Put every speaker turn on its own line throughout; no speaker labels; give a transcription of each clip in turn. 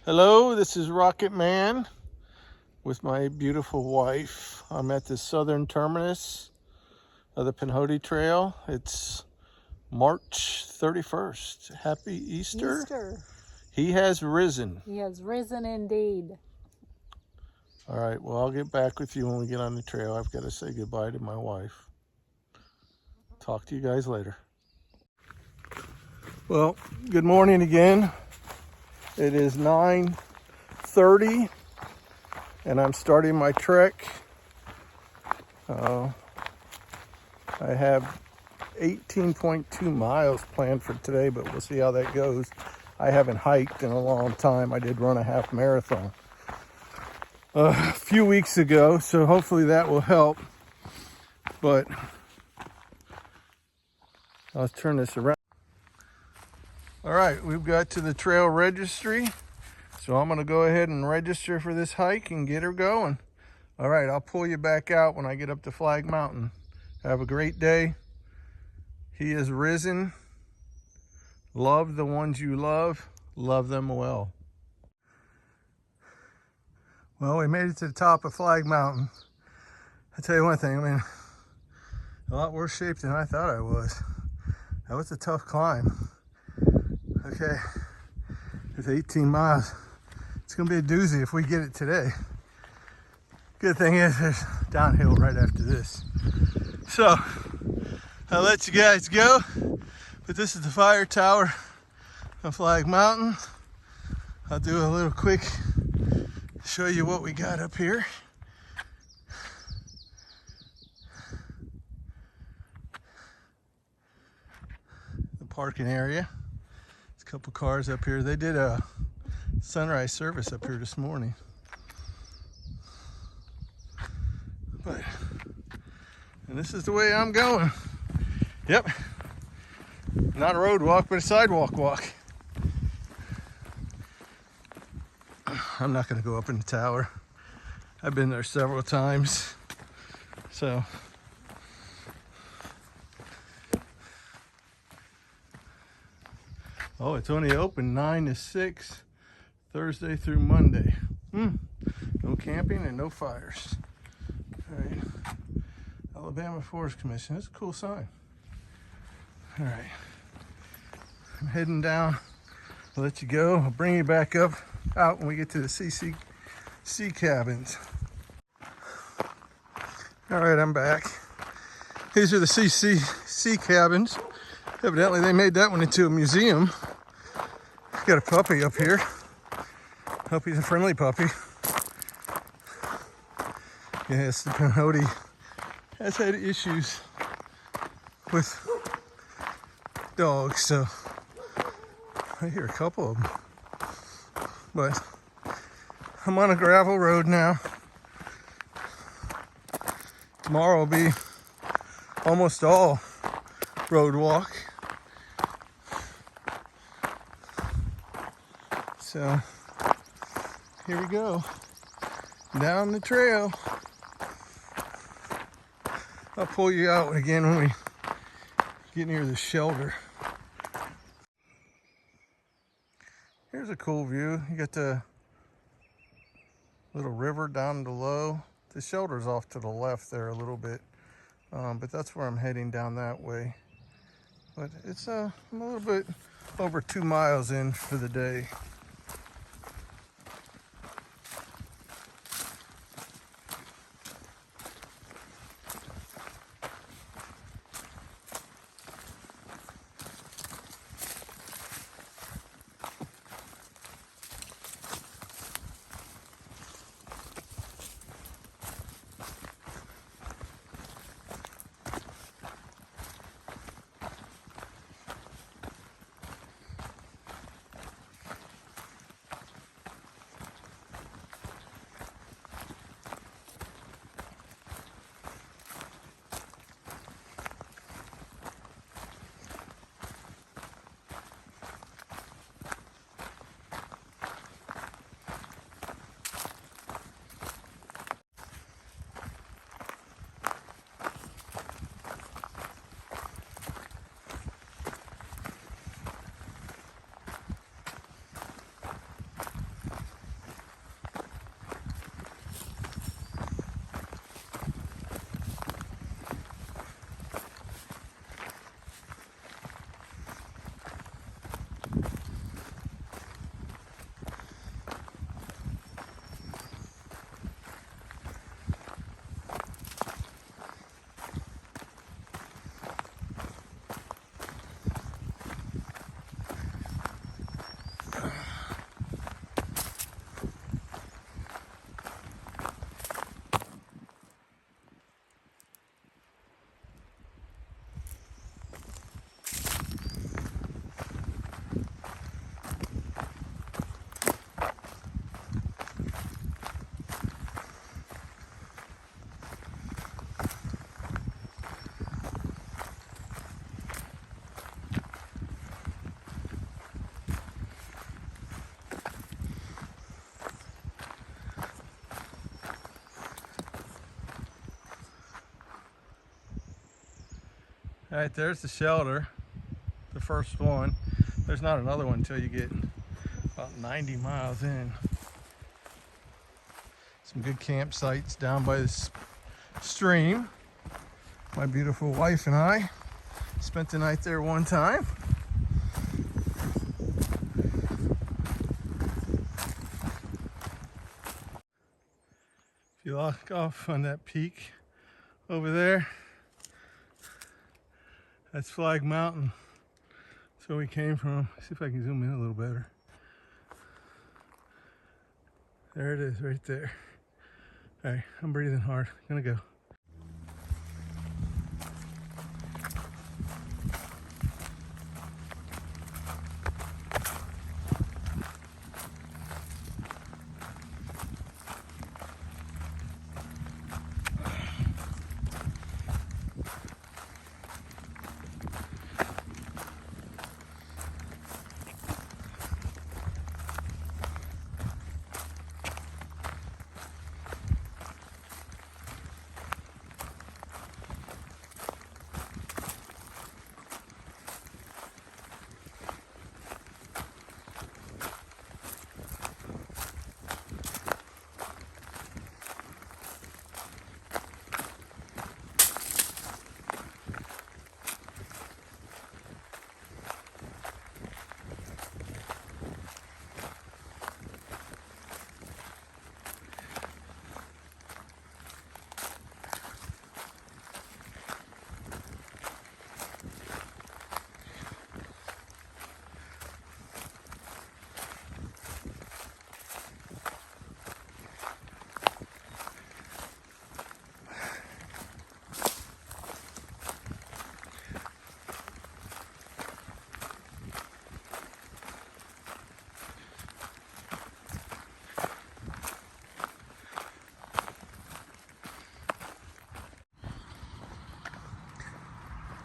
Hello, this is Rocket Man with my beautiful wife. I'm at the southern terminus of the Pinhoti Trail. It's March 31st. Happy Easter. He has risen.
He has risen indeed.
All right, well, I'll get back with you when we get on the trail. I've got to say goodbye to my wife. Talk to you guys later. Well, good morning again. It is 9:30 and I'm starting my trek. I have 18.2 miles planned for today, but we'll see how that goes. I haven't hiked in a long time. I did run a half marathon a few weeks ago, so hopefully that will help. But I'll turn this around. All right, we've got to the trail registry. So I'm gonna go ahead and register for this hike and get her going. All right, I'll pull you back out when I get up to Flag Mountain. Have a great day. He is risen. Love the ones you love. Love them well. Well, we made it to the top of Flag Mountain. I'll tell you one thing, I mean, a lot worse shape than I thought I was. That was a tough climb. Okay, it's 18 miles. It's gonna be a doozy if we get it today. Good thing is there's downhill right after this. So I'll let you guys go, but this is the fire tower of Flag Mountain. I'll do a little quick show you what we got up here. The parking area. There's a couple cars up here. They did a sunrise service up here this morning. And this is the way I'm going. Yep. Not a road walk, but a sidewalk walk. I'm not gonna go up in the tower. I've been there several times. So oh, it's only open 9 to 6, Thursday through Monday. No camping and no fires. All right. Alabama Forest Commission. That's a cool sign. All right. I'm heading down. I'll let you go. I'll bring you back up out when we get to the CC cabins. All right, I'm back. These are the CC cabins. Evidently, they made that one into a museum. Got a puppy up here. Hope he's a friendly puppy. Yes, the Pinhoti has had issues with dogs, so I hear a couple of them. But I'm on a gravel road now. Tomorrow will be almost all road walk. So here we go, down the trail. I'll pull you out again when we get near the shelter. Here's a cool view. You got the little river down below. The shelter's off to the left there a little bit, but that's where I'm heading, down that way. But it's I'm a little bit over 2 miles in for the day. All right, there's the shelter, the first one. There's not another one until you get about 90 miles in. Some good campsites down by this stream. My beautiful wife and I spent the night there one time. If you look off on that peak over there, that's Flag Mountain. That's where we came from. See if I can zoom in a little better. There it is, right there. All right, I'm breathing hard. Gonna go.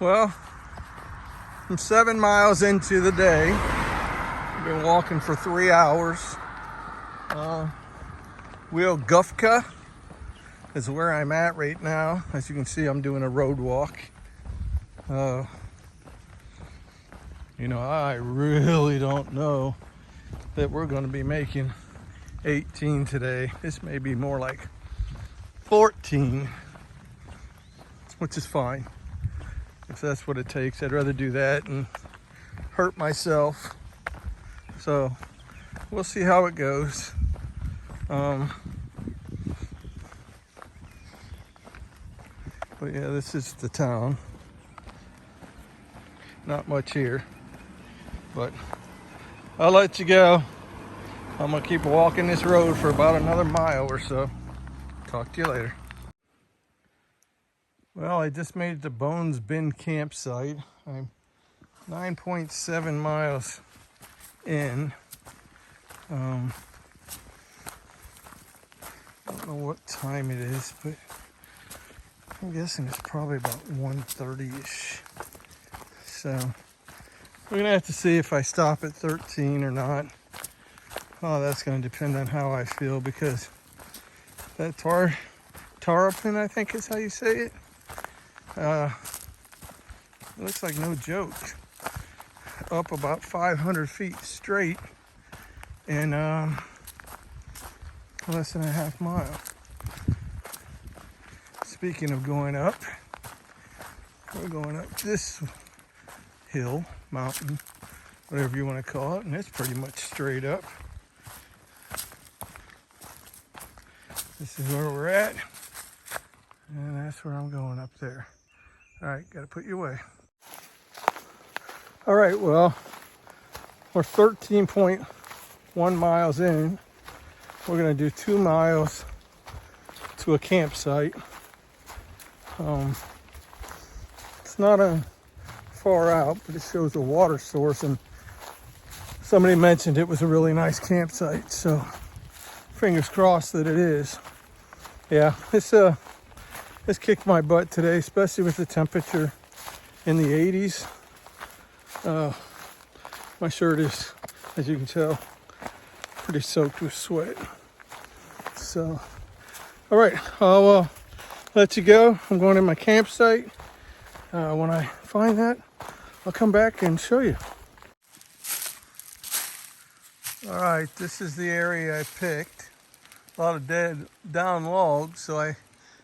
Well, I'm 7 miles into the day. I've been walking for 3 hours. Wielgufka is where I'm at right now. As you can see, I'm doing a road walk. You know, I really don't know that we're going to be making 18 today. This may be more like 14, which is fine. If that's what it takes, I'd rather do that and hurt myself. So we'll see how it goes. But yeah, this is the town. Not much here, but I'll let you go. I'm gonna keep walking this road for about another mile or so. Talk to you later. Well, I just made the Bones Bin campsite. I'm 9.7 miles in. I don't know what time it is, but I'm guessing it's probably about 1:30-ish. So we're gonna have to see if I stop at 13 or not. Oh, that's gonna depend on how I feel, because that tarpon, I think is how you say it. It looks like no joke. Up about 500 feet straight in less than a half mile. Speaking of going up, we're going up this hill, mountain, whatever you want to call it, and it's pretty much straight up. This is where we're at, and that's where I'm going, up there. All right, got to put you away. All right, well, we're 13.1 miles in. We're gonna do 2 miles to a campsite. It's not far out, but it shows a water source, and somebody mentioned it was a really nice campsite, so fingers crossed that it is. Yeah, it's kicked my butt today, especially with the temperature in the 80s. My shirt is, as you can tell, pretty soaked with sweat. So, all right, I'll let you go. I'm going to my campsite. When I find that, I'll come back and show you. All right, this is the area I picked. A lot of dead down logs, so I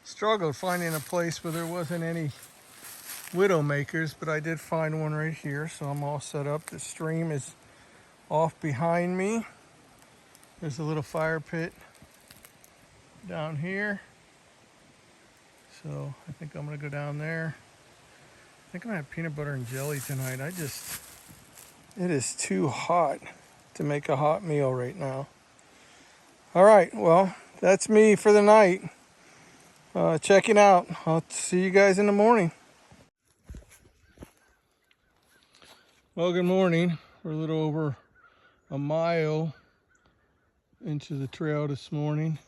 struggled finding a place where there wasn't any widow makers, but I did find one right here, so I'm all set up. The stream is off behind me. There's a little fire pit down here. So I think I'm gonna go down there. I think I'm gonna have peanut butter and jelly tonight. It is too hot to make a hot meal right now. All right, well, that's me for the night. Checking out. I'll see you guys in the morning. Well, good morning. We're a little over a mile into the trail this morning.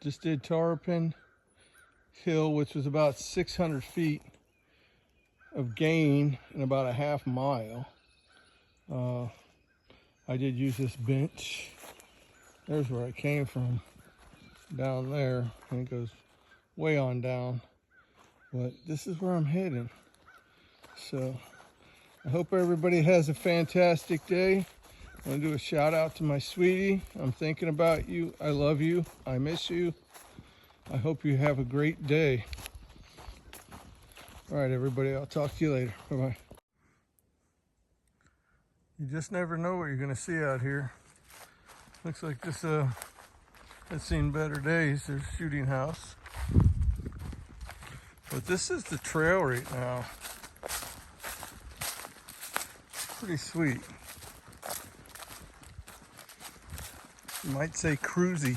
Just did Tarpon Hill, which was about 600 feet of gain in about a half mile. I did use this bench. There's where I came from, down there, and it goes way on down. But this is where I'm heading. So I hope everybody has a fantastic day. I want to do a shout out to my sweetie. I'm thinking about you. I love you. I miss you. I hope you have a great day. All right, everybody. I'll talk to you later. Bye-bye. You just never know what you're going to see out here. Looks like this has seen better days. There's a shooting house. But this is the trail right now. Pretty sweet. You might say cruisy.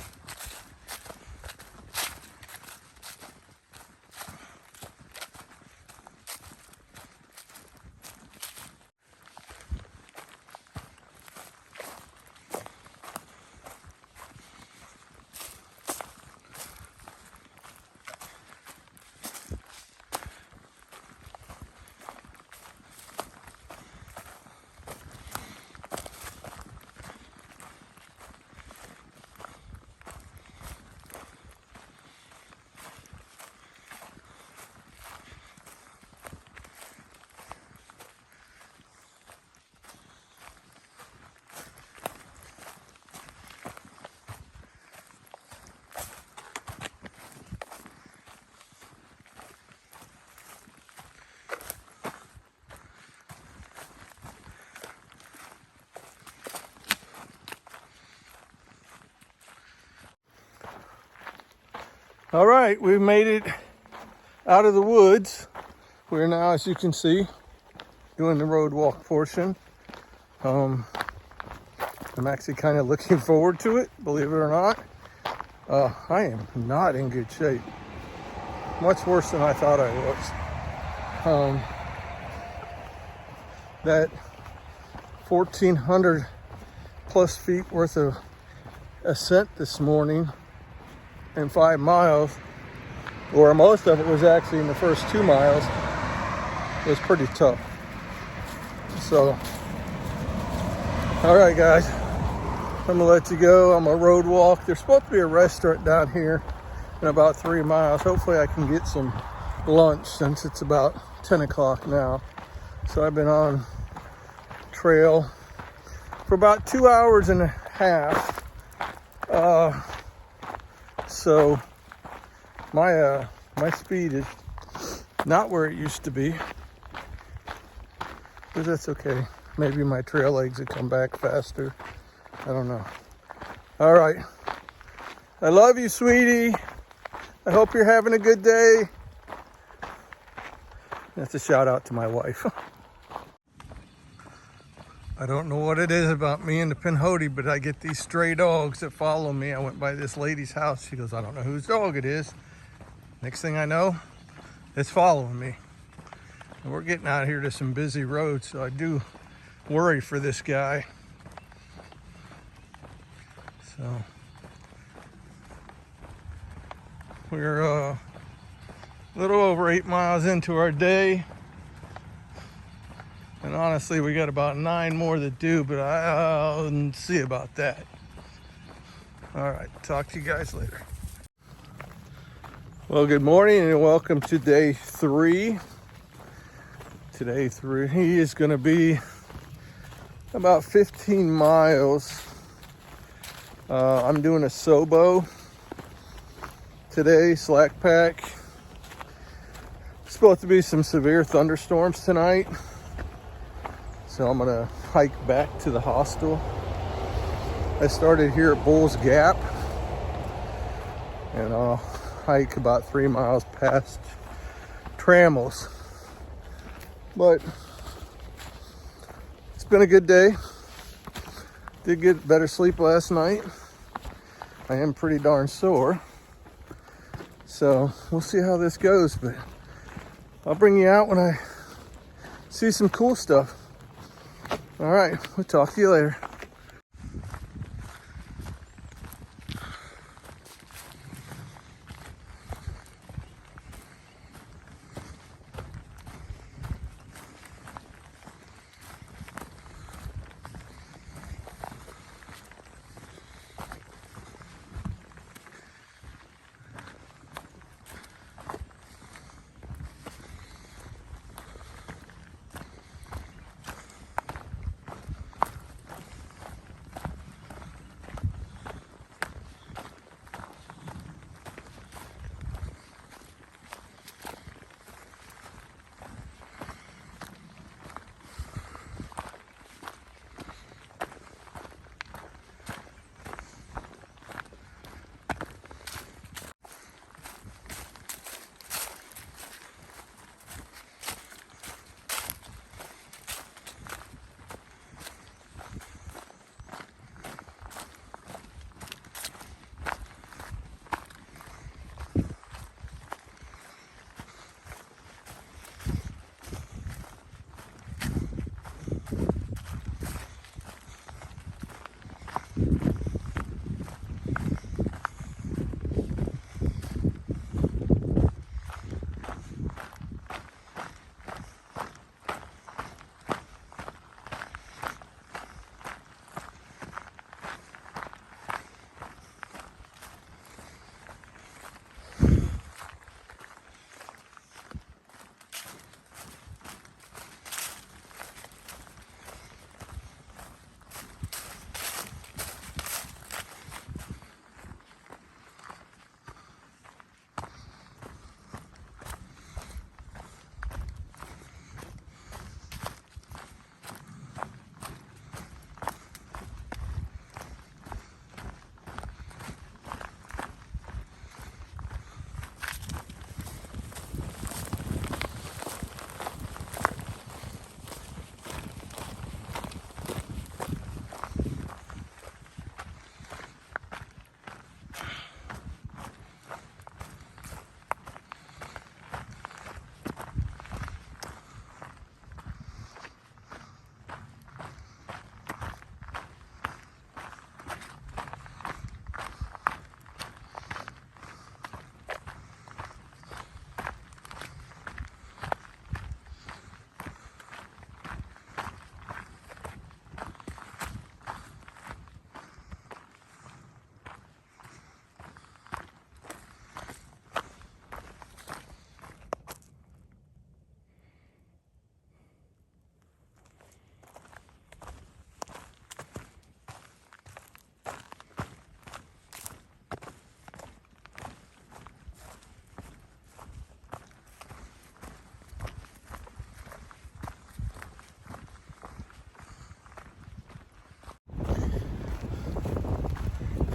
All right, we've made it out of the woods. We're now, as you can see, doing the road walk portion. I'm actually kind of looking forward to it, believe it or not. I am not in good shape. Much worse than I thought I was. That 1,400 plus feet worth of ascent this morning in 5 miles, or most of it was actually in the first 2 miles, was pretty tough. So, all right, guys, I'm gonna let you go. I'm gonna road walk. There's supposed to be a restaurant down here in about 3 miles. Hopefully I can get some lunch since it's about 10 o'clock now. So I've been on trail for about 2 hours and a half. So my speed is not where it used to be, but that's okay. Maybe my trail legs would come back faster. I don't know. All right. I love you, sweetie. I hope you're having a good day. That's a shout out to my wife. I don't know what it is about me and the Pinhoti, but I get these stray dogs that follow me. I went by this lady's house. She goes, I don't know whose dog it is. Next thing I know, it's following me. And we're getting out here to some busy roads, so I do worry for this guy. So we're a little over 8 miles into our day. And honestly, we got about 9 more to do, but I'll see about that. All right, talk to you guys later. Well, good morning and welcome to day 3. Today 3 is going to be about 15 miles. I'm doing a Sobo today, slack pack. Supposed to be some severe thunderstorms tonight, so I'm gonna hike back to the hostel. I started here at Bull's Gap, and I'll hike about 3 miles past Trammels. But it's been a good day. Did get better sleep last night. I am pretty darn sore, so we'll see how this goes, but I'll bring you out when I see some cool stuff. All right, we'll talk to you later.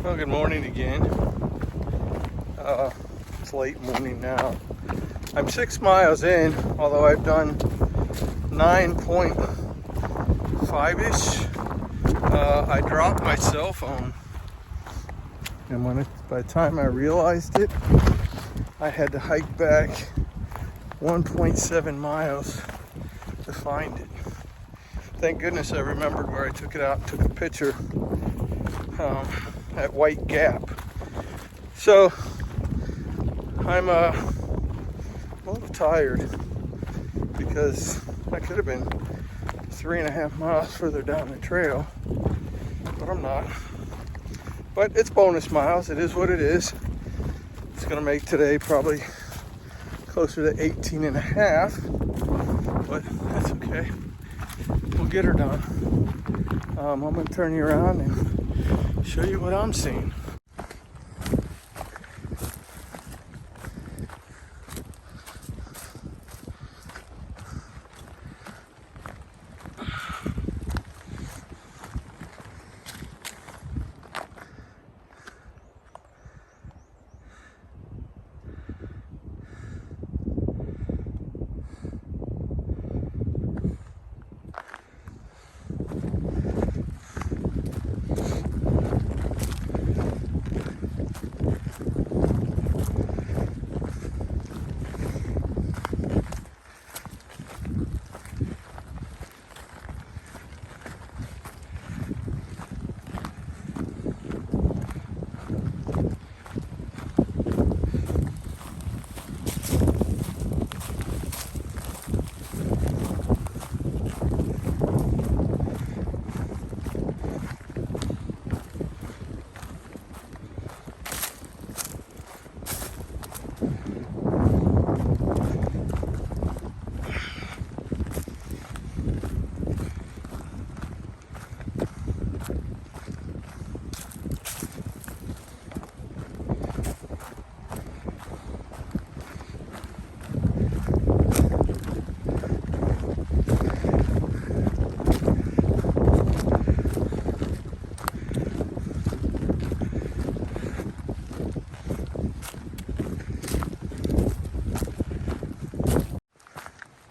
Well, good morning again. It's late morning now. I'm 6 miles in, although I've done 9.5-ish. I dropped my cell phone, and by the time I realized it, I had to hike back 1.7 miles to find it. Thank goodness I remembered where I took it out and took a picture at White Gap. So I'm a little tired because I could have been 3.5 miles further down the trail, but I'm not. But it's bonus miles, it is what it is. It's gonna make today probably closer to 18 and a half, but that's okay. We'll get her done. I'm gonna turn you around and show you what I'm seeing.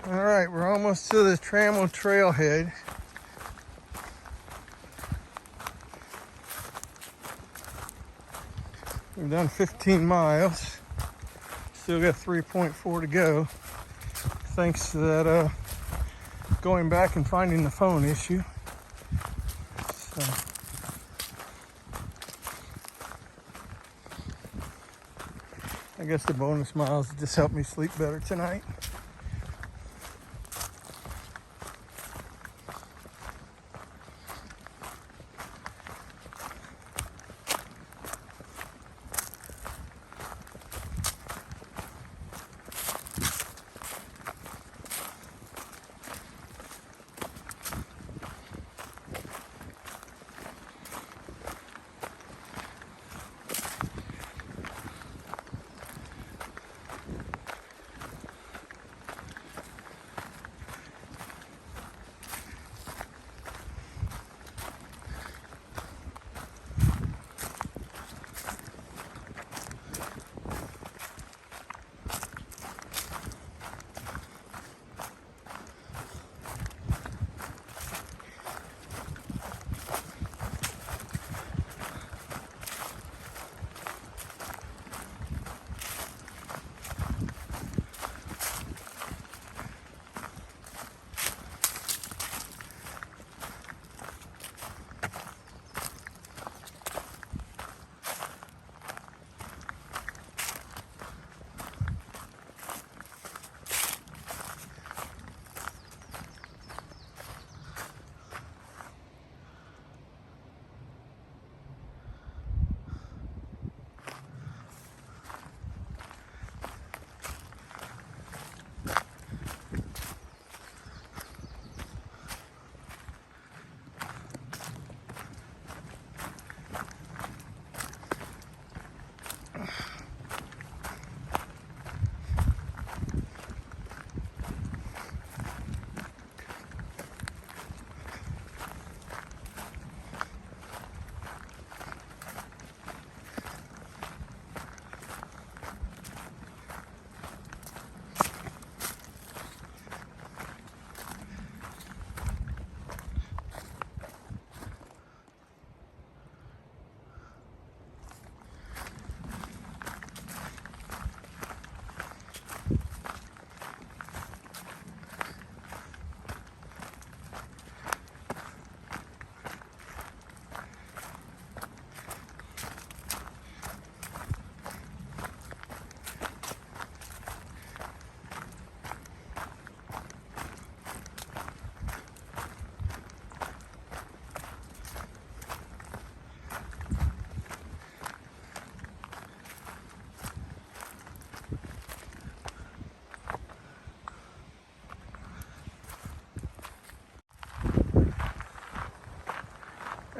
All right, we're almost to the Trammel trailhead. We've done 15 miles. Still got 3.4 to go. Thanks to that going back and finding the phone issue. So, I guess the bonus miles just helped me sleep better tonight.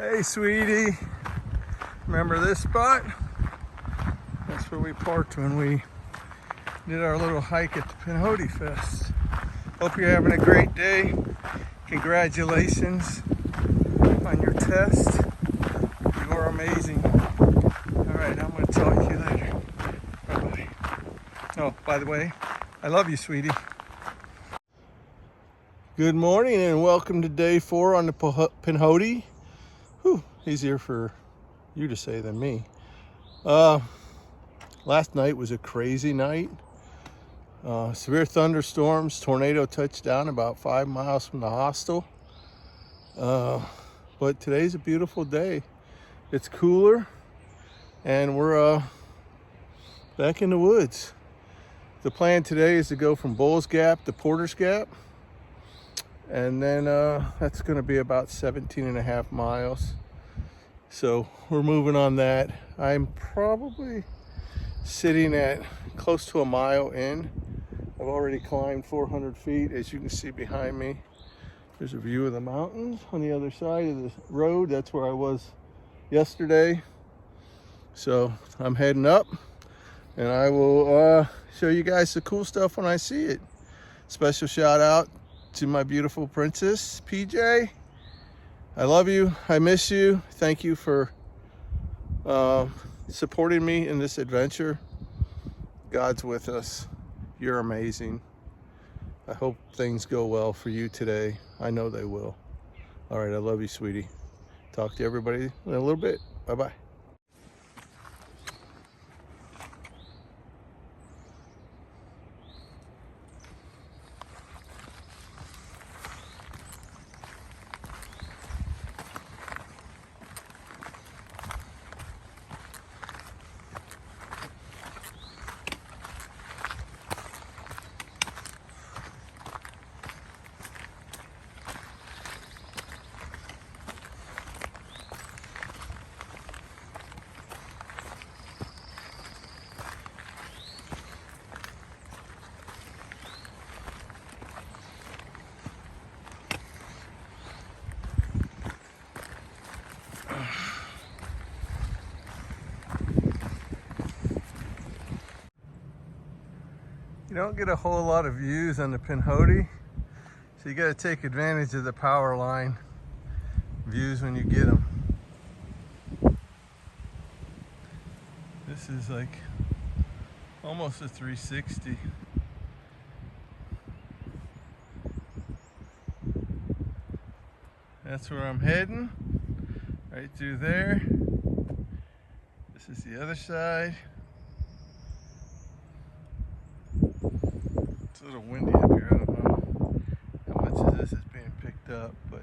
Hey, sweetie. Remember this spot? That's where we parked when we did our little hike at the Pinhoti Fest. Hope you're having a great day. Congratulations on your test. You are amazing. All right, I'm going to talk to you later. Bye-bye. Oh, by the way, I love you, sweetie. Good morning and welcome to day 4 on the Pinhoti. Whew, easier for you to say than me. Last night was a crazy night. Severe thunderstorms, tornado touched down about 5 miles from the hostel. But today's a beautiful day. It's cooler and we're back in the woods. The plan today is to go from Bulls Gap to Porter's Gap. And then that's going to be about 17.5 miles. So we're moving on that. I'm probably sitting at close to a mile in. I've already climbed 400 feet. As you can see behind me, there's a view of the mountains on the other side of the road. That's where I was yesterday. So I'm heading up and I will show you guys the cool stuff when I see it. Special shout out to my beautiful princess, PJ. I love you. I miss you. Thank you for supporting me in this adventure. God's with us. You're amazing. I hope things go well for you today. I know they will. All right, I love you, sweetie. Talk to everybody in a little bit. Bye-bye. You don't get a whole lot of views on the Pinhoti, so you got to take advantage of the power line views when you get them. This is like almost a 360. That's where I'm heading, right through there. This is the other side. It's a little windy up here. I don't know how much of this is being picked up, but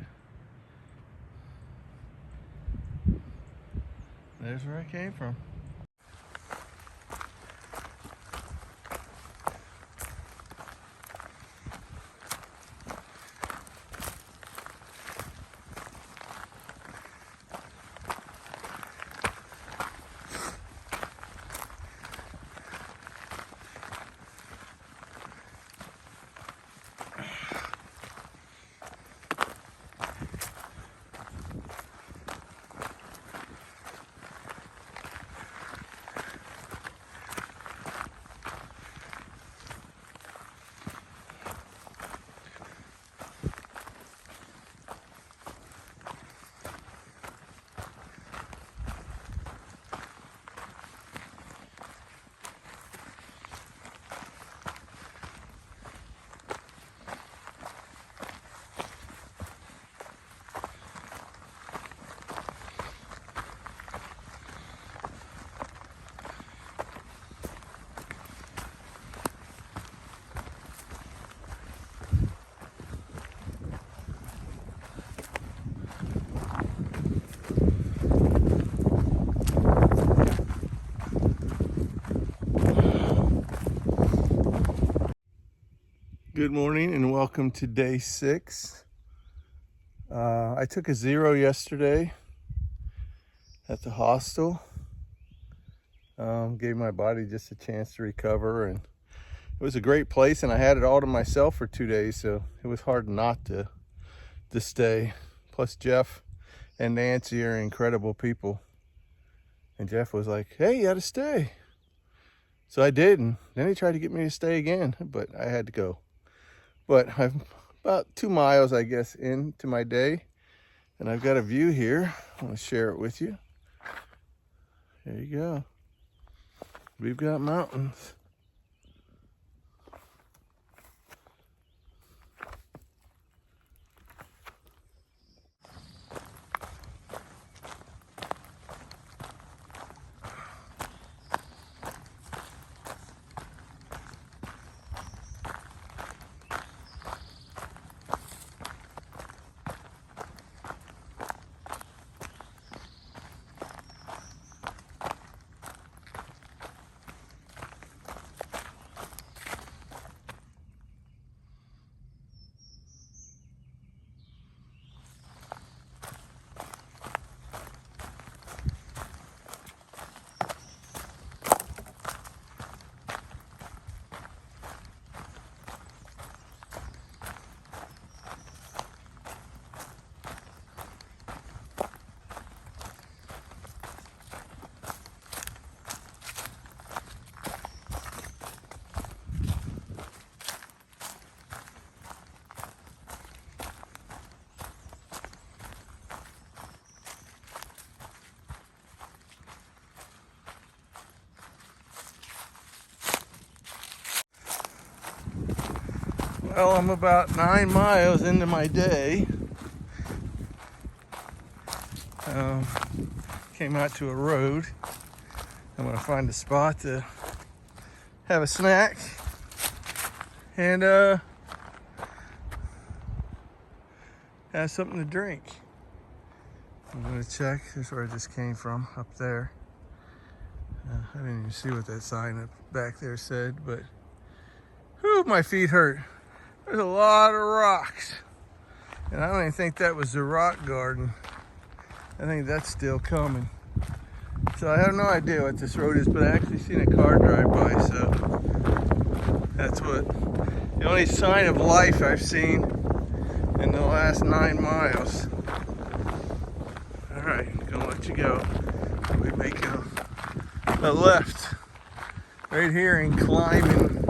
there's where I came from. Good morning and welcome to day 6. I took a 0 yesterday at the hostel. Gave my body just a chance to recover, and it was a great place, and I had it all to myself for 2 days, so it was hard not to stay. Plus Jeff and Nancy are incredible people. And Jeff was like, hey, you gotta stay. So I did, and then he tried to get me to stay again, but I had to go. But I'm about 2 miles, I guess, into my day, and I've got a view here. I want to share it with you. There you go. We've got mountains. Well, I'm about 9 miles into my day. Came out to a road. I'm gonna find a spot to have a snack and have something to drink. I'm gonna check. Here's where I just came from, up there. I didn't even see what that sign up back there said, but whew, my feet hurt. There's a lot of rocks. And I don't even think that was the rock garden. I think that's still coming. So I have no idea what this road is, but I actually seen a car drive by, so that's what the only sign of life I've seen in the last 9 miles. All right, gonna let you go. We're making a left right here and climbing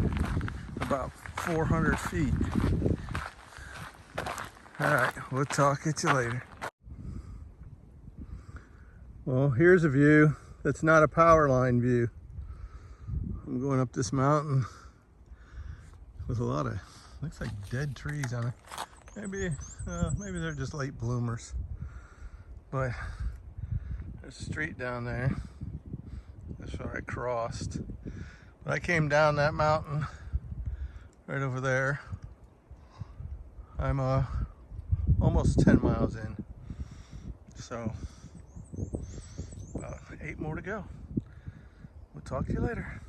about 400 feet. All right, we'll talk at you later. Well, here's a view that's not a power line view. I'm going up this mountain with a lot of, looks like dead trees on it. Maybe they're just late bloomers. But there's a street down there. That's where I crossed. But I came down that mountain right over there. I'm almost 10 miles in. So about 8 more to go. We'll talk to you later.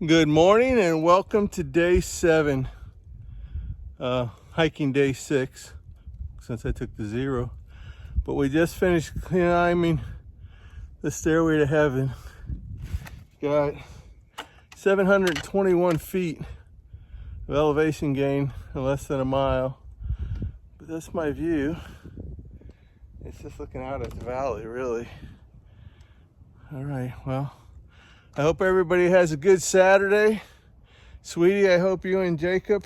Good morning and welcome to day 7, hiking day 6, since I took the 0. But we just finished climbing the stairway to heaven. Got 721 feet of elevation gain in less than a mile. But that's my view. It's just looking out at the valley, really. All right, well, I hope everybody has a good Saturday. Sweetie, I hope you and Jacob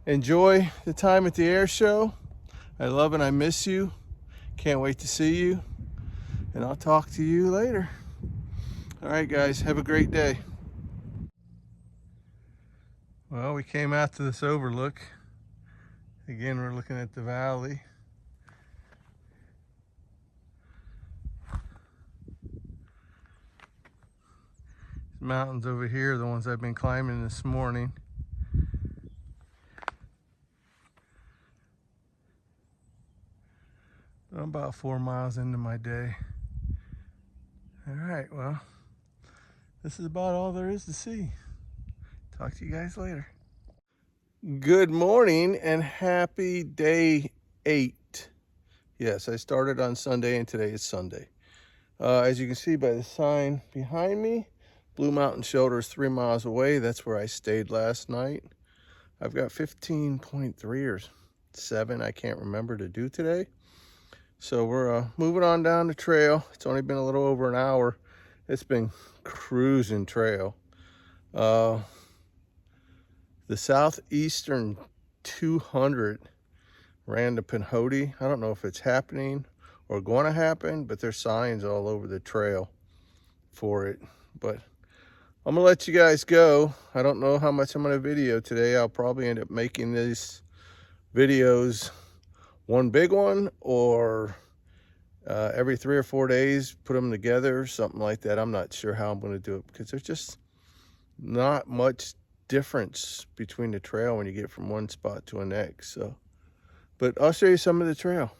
enjoy the time at the air show. I love and I miss you. Can't wait to see you. and I'll talk to you later. All right, guys, have a great day. Well, we came out to this overlook. Again, we're looking at the valley. These mountains over here are the ones I've been climbing this morning. I'm about 4 miles into my day. All right, well, this is about all there is to see. Talk to you guys later. Good morning and happy day 8. Yes, I started on Sunday and today is Sunday. As you can see by the sign behind me, Blue Mountain Shelter is 3 miles away. That's where I stayed last night. I've got 15.3 or 7, I can't remember, to do today. So we're moving on down the trail. It's only been a little over an hour. It's been cruising trail. The southeastern 200 ran to Pinhoti. I don't know if it's happening or going to happen, but there's signs all over the trail for it. But I'm gonna let you guys go. I don't know how much I'm gonna video today. I'll probably end up making these videos one big one, or every 3 or 4 days, put them together, something like that. I'm not sure how I'm going to do it because there's just not much difference between the trail when you get from one spot to the next. So, but I'll show you some of the trail.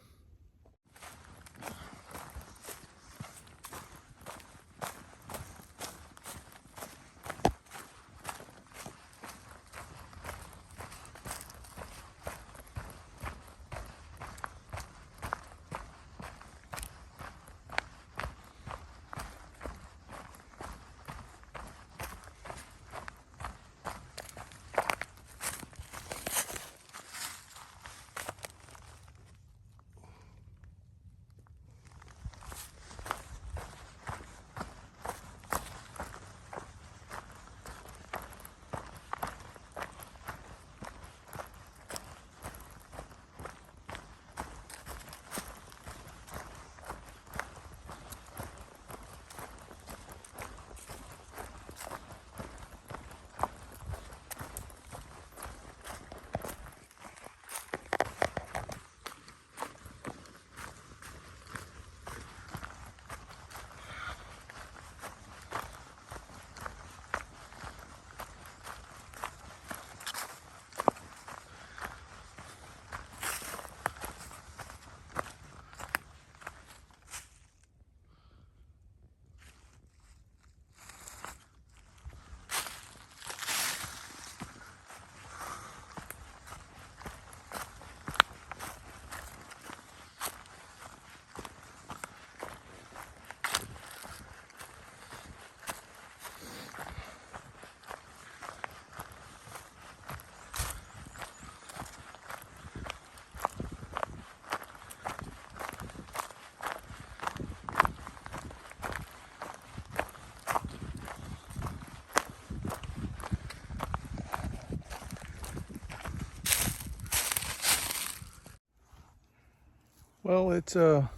Well, it's not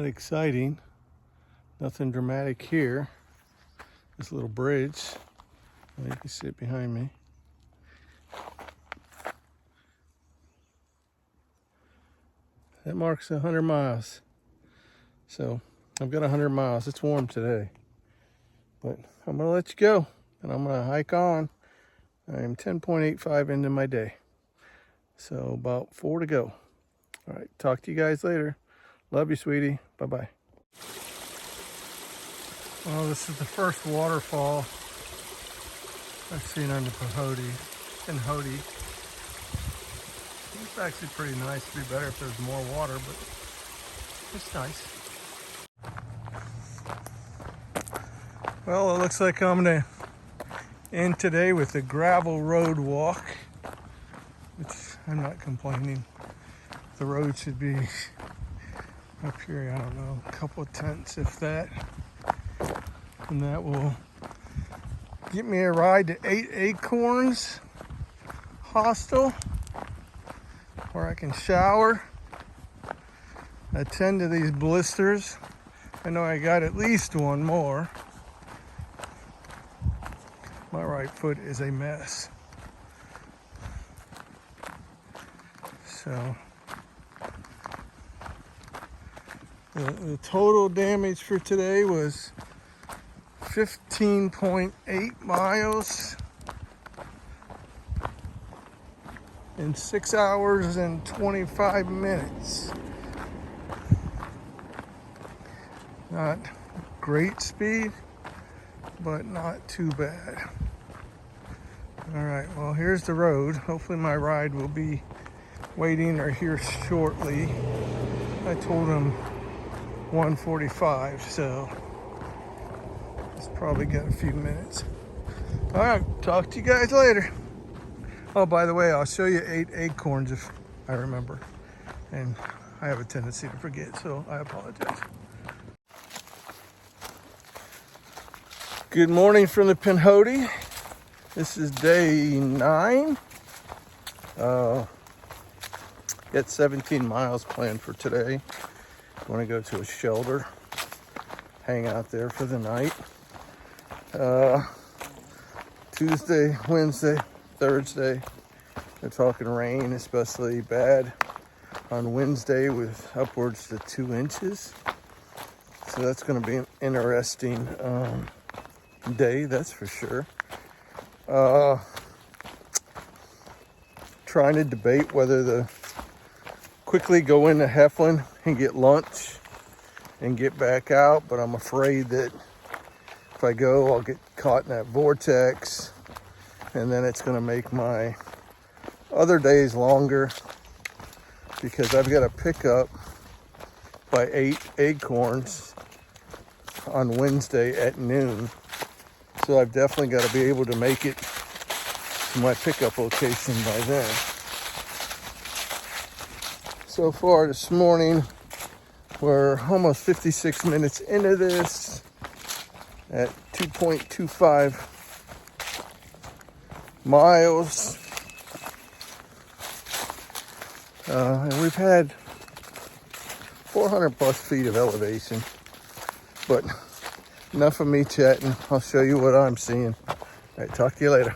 exciting. Nothing dramatic here. This little bridge. Well, you can see it behind me. That marks 100 miles. So I've got 100 miles. It's warm today. But I'm going to let you go. And I'm going to hike on. I'm 10.85 into my day. So about 4 to go. All right, talk to you guys later. Love you, sweetie. Bye-bye. Well, this is the first waterfall I've seen on the Pinhote. It's actually pretty nice. It'd be better if there's more water, but it's nice. Well, it looks like I'm gonna end today with a gravel road walk, which I'm not complaining. The road should be up here, I don't know, a couple of tenths if that. And that will get me a ride to 8 Acorns Hostel, where I can shower. I attend to these blisters. I know I got at least one more. My right foot is a mess. So the total damage for today was 15.8 miles in 6 hours and 25 minutes. Not great speed, but not too bad. All right, well, here's the road. Hopefully my ride will be waiting or here shortly. I told him 1:45, so it's probably got a few minutes. All right, talk to you guys later. Oh, by the way, I'll show you 8 acorns if I remember. And I have a tendency to forget, so I apologize. Good morning from the Pinhoti. This is day 9. Got 17 miles planned for today. I want to go to a shelter, hang out there for the night. Tuesday, Wednesday, Thursday, they're talking rain, especially bad on Wednesday with upwards to 2 inches. So that's going to be an interesting day, that's for sure. Trying to debate whether to quickly go into Heflin and get lunch and get back out, but I'm afraid that if I go, I'll get caught in that vortex, and then it's going to make my other days longer because I've got to pick up by 8 acorns on Wednesday at noon. So I've definitely got to be able to make it to my pickup location by then. So far this morning, we're almost 56 minutes into this at 2.25 miles. And we've had 400 plus feet of elevation, but enough of me chatting. I'll show you what I'm seeing. All right, talk to you later.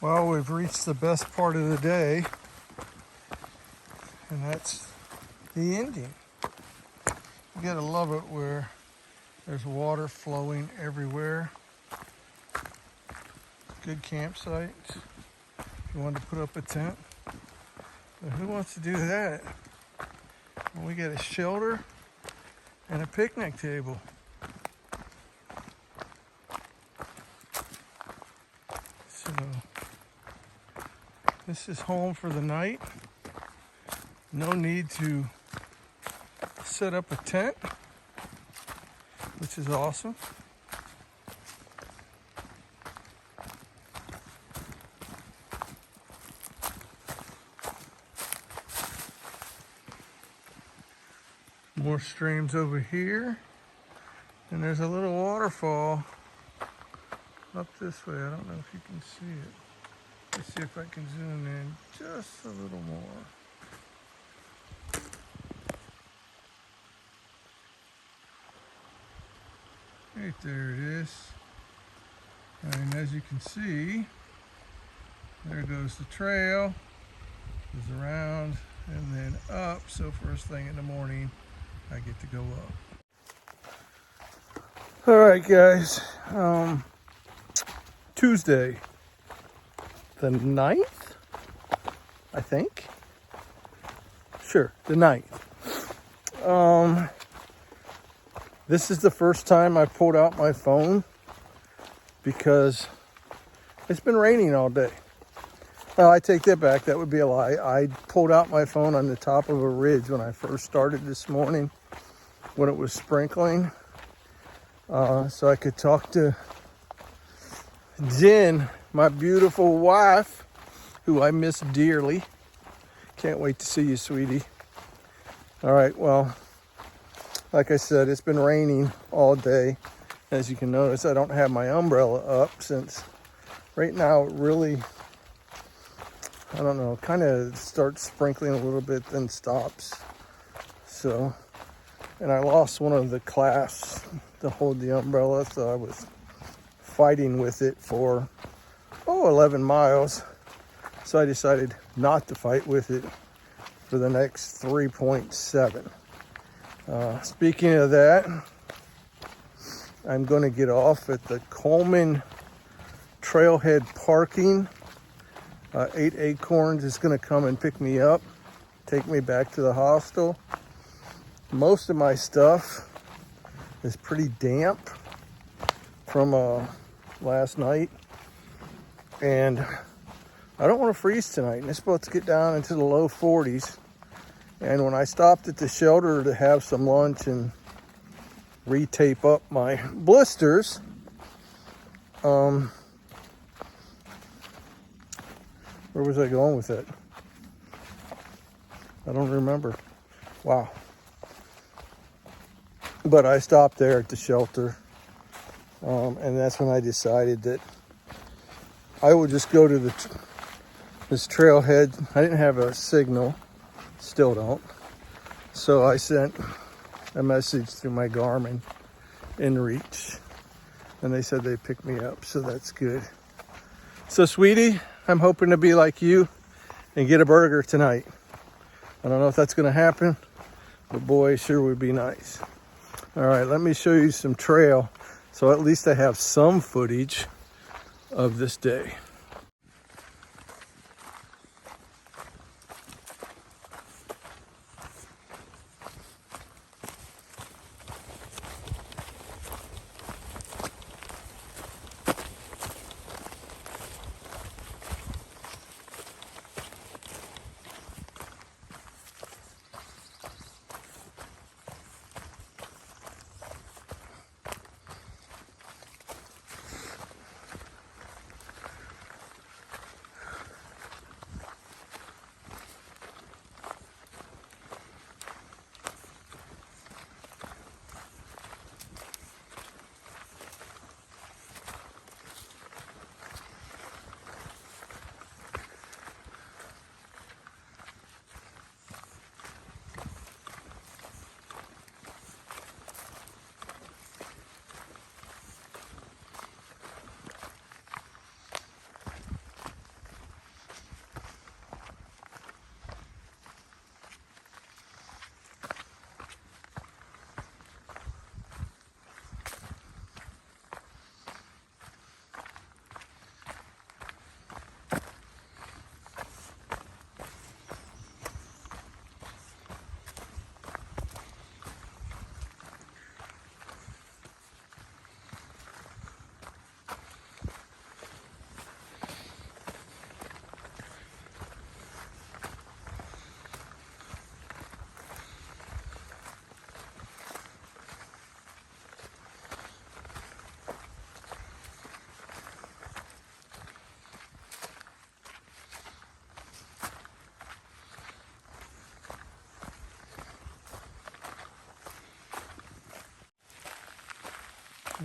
Well, we've reached the best part of the day, and that's the ending. You gotta love it where there's water flowing everywhere. Good campsite if you want to put up a tent. But who wants to do that? Well, we got a shelter and a picnic table. So this is home for the night. No need to set up a tent, which is awesome. More streams over here, and there's a little waterfall up this way. I don't know if you can see it. Let's see if I can zoom in just a little more. Right there it is. And as you can see, there goes the trail. Goes around and then up. So first thing in the morning, I get to go up. All right, guys. Tuesday, the 9th, I think. Sure, the 9th. This is the first time I pulled out my phone because it's been raining all day. Well, I take that back. That would be a lie. I pulled out my phone on the top of a ridge when I first started this morning when it was sprinkling. So I could talk to Jen, my beautiful wife, who I miss dearly. Can't wait to see you, sweetie. All right, well, like I said, it's been raining all day. As you can notice, I don't have my umbrella up since right now it really, I don't know, kind of starts sprinkling a little bit, then stops. So, and I lost one of the clasps to hold the umbrella, so I was fighting with it for, 11 miles. So I decided not to fight with it for the next 3.7. Speaking of that, I'm going to get off at the Coleman Trailhead parking. 8 Acorns is going to come and pick me up, take me back to the hostel. Most of my stuff is pretty damp from last night, and I don't want to freeze tonight. And it's supposed to get down into the low 40s. And when I stopped at the shelter to have some lunch and re-tape up my blisters, where was I going with it? I don't remember. Wow. But I stopped there at the shelter, and that's when I decided that I would just go to this trailhead. I didn't have a signal, still don't. So I sent a message through my Garmin InReach, and they said they'd pick me up, so that's good. So, sweetie, I'm hoping to be like you and get a burger tonight. I don't know if that's going to happen, but boy, sure would be nice. All right, let me show you some trail, so at least I have some footage of this day.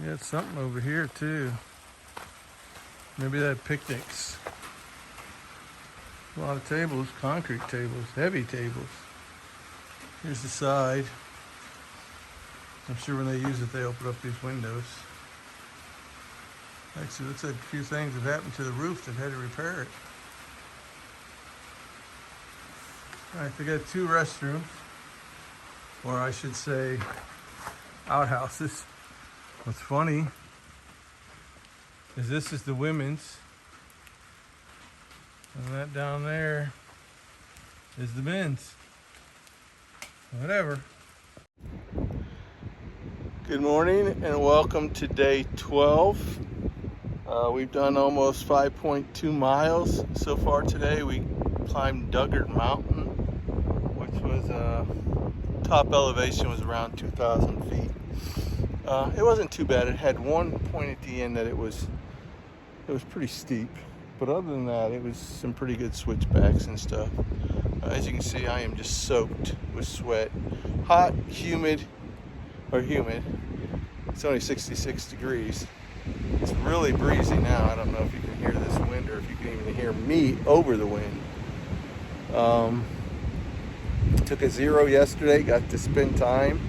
We got something over here too. Maybe they had picnics. A lot of tables, concrete tables, heavy tables. Here's the side. I'm sure when they use it, they open up these windows. Actually, looks like a few things have happened to the roof. They've had to repair it. All right, they got 2 restrooms, or I should say outhouses. What's funny is this is the women's, and that down there is the men's. Whatever. Good morning and welcome to day 12. We've done almost 5.2 miles so far today. We climbed Duggart Mountain, which was top elevation was around 2,000 feet. It wasn't too bad. It had one point at the end that it was pretty steep, but other than that, it was some pretty good switchbacks and stuff. As you can see, I am just soaked with sweat. Hot, humid. It's only 66 degrees. It's really breezy now. I don't know if you can hear this wind or if you can even hear me over the wind. Took a 0 yesterday, got to spend time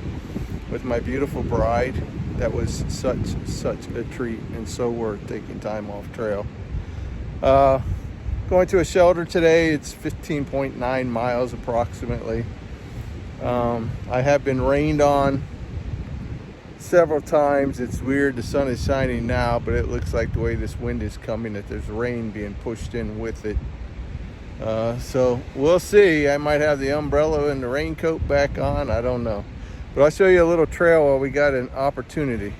with my beautiful bride. That was such a treat and so worth taking time off trail. Going to a shelter today. It's 15.9 miles approximately. I have been rained on several times. It's weird, the sun is shining now, but it looks like the way this wind is coming that there's rain being pushed in with it. So we'll see. I might have the umbrella and the raincoat back on. I don't know. But I'll show you a little trail while we got an opportunity.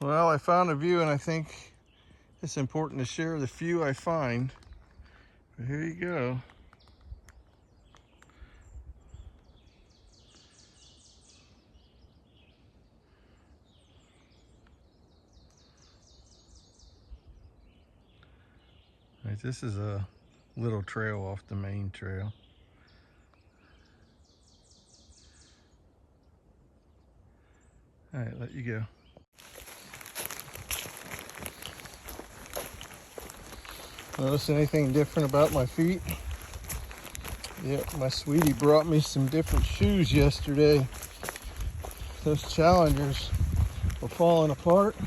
Well, I found a view, and I think it's important to share the few I find. But here you go. All right, this is a little trail off the main trail. All right, let you go. Notice anything different about my feet? Yep, my sweetie brought me some different shoes yesterday. Those Challengers were falling apart,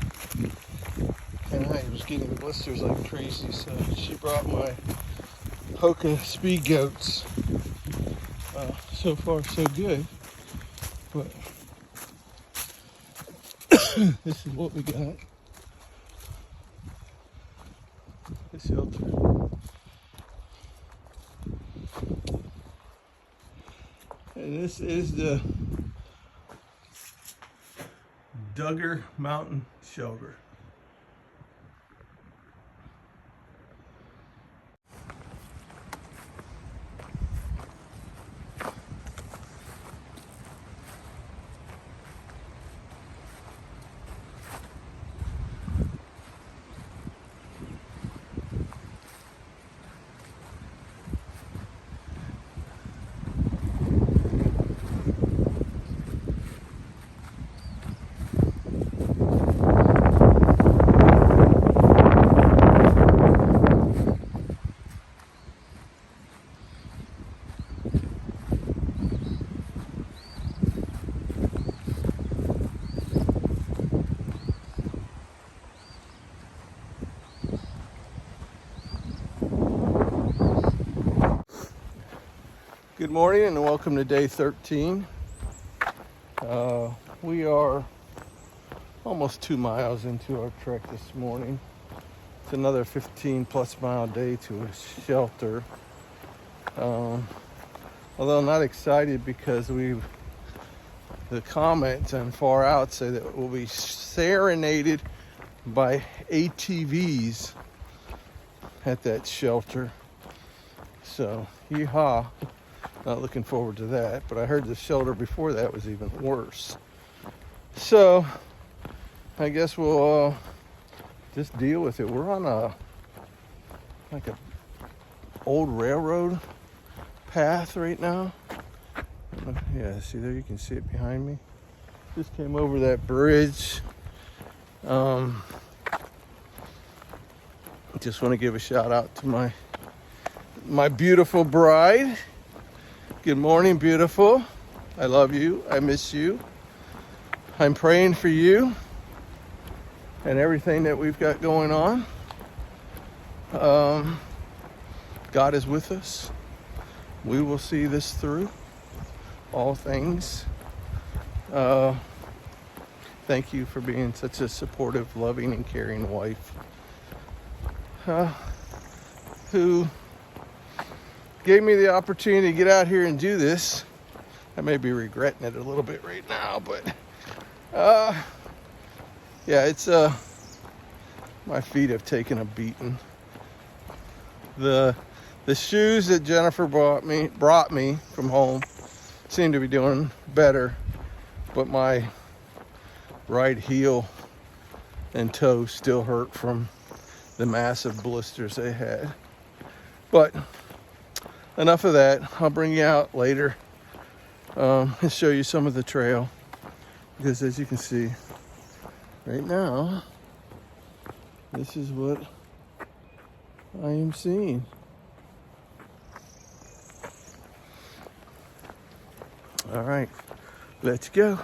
and I was getting blisters like crazy, so she brought my Hoka Speed Goats. So far, so good, but this is what we got. The shelter. And this is the Duggar Mountain Shelter. Good morning and welcome to day 13. We are almost 2 miles into our trek this morning. It's another 15 plus mile day to a shelter. Although I'm not excited because the comments and far out say that we'll be serenaded by ATVs at that shelter. So, yeehaw. Not looking forward to that, but I heard the shelter before that was even worse. So, I guess we'll just deal with it. We're on a old railroad path right now. Yeah, see there, you can see it behind me. Just came over that bridge. Just want to give a shout out to my beautiful bride. Good morning, beautiful. I love you. I miss you. I'm praying for you and everything that we've got going on. God is with us. We will see this through. All things. Thank you for being such a supportive, loving, and caring wife who gave me the opportunity to get out here and do this. I may be regretting it a little bit right now, but yeah, it's my feet have taken a beating. The shoes that Jennifer brought me from home seem to be doing better, but my right heel and toe still hurt from the massive blisters they had. But enough of that. I'll bring you out later and show you some of the trail, because as you can see right now, this is what I am seeing. All right, let's go.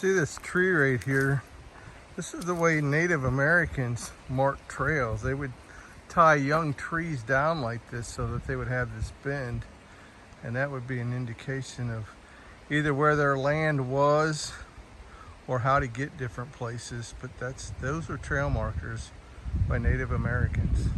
See this tree right here? This is the way Native Americans marked trails. They would tie young trees down like this so that they would have this bend, and that would be an indication of either where their land was or how to get different places. But those were trail markers by Native Americans.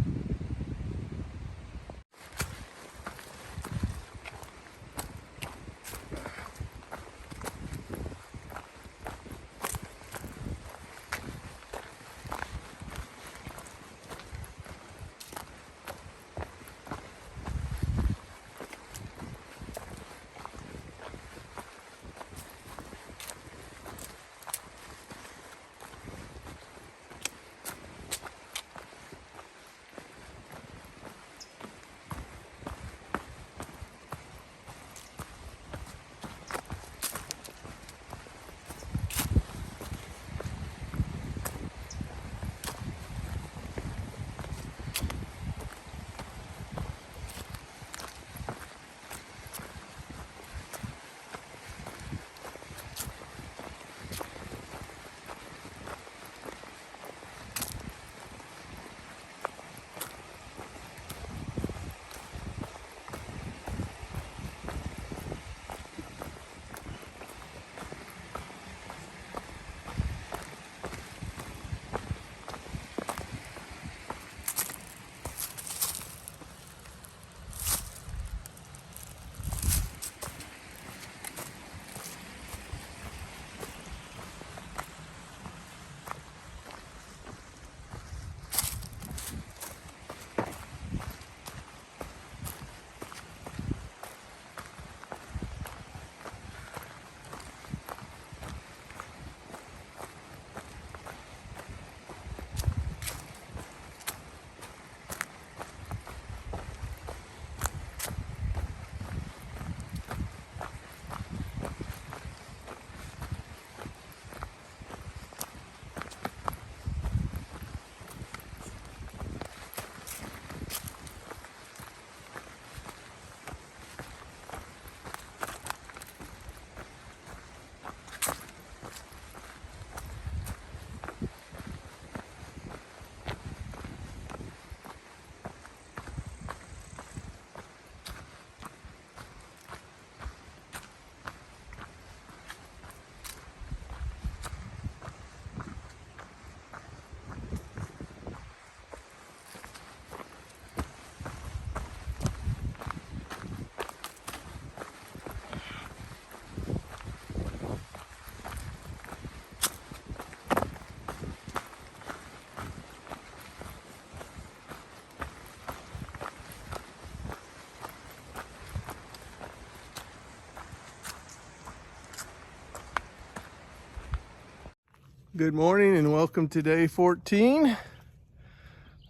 Good morning and welcome to day 14.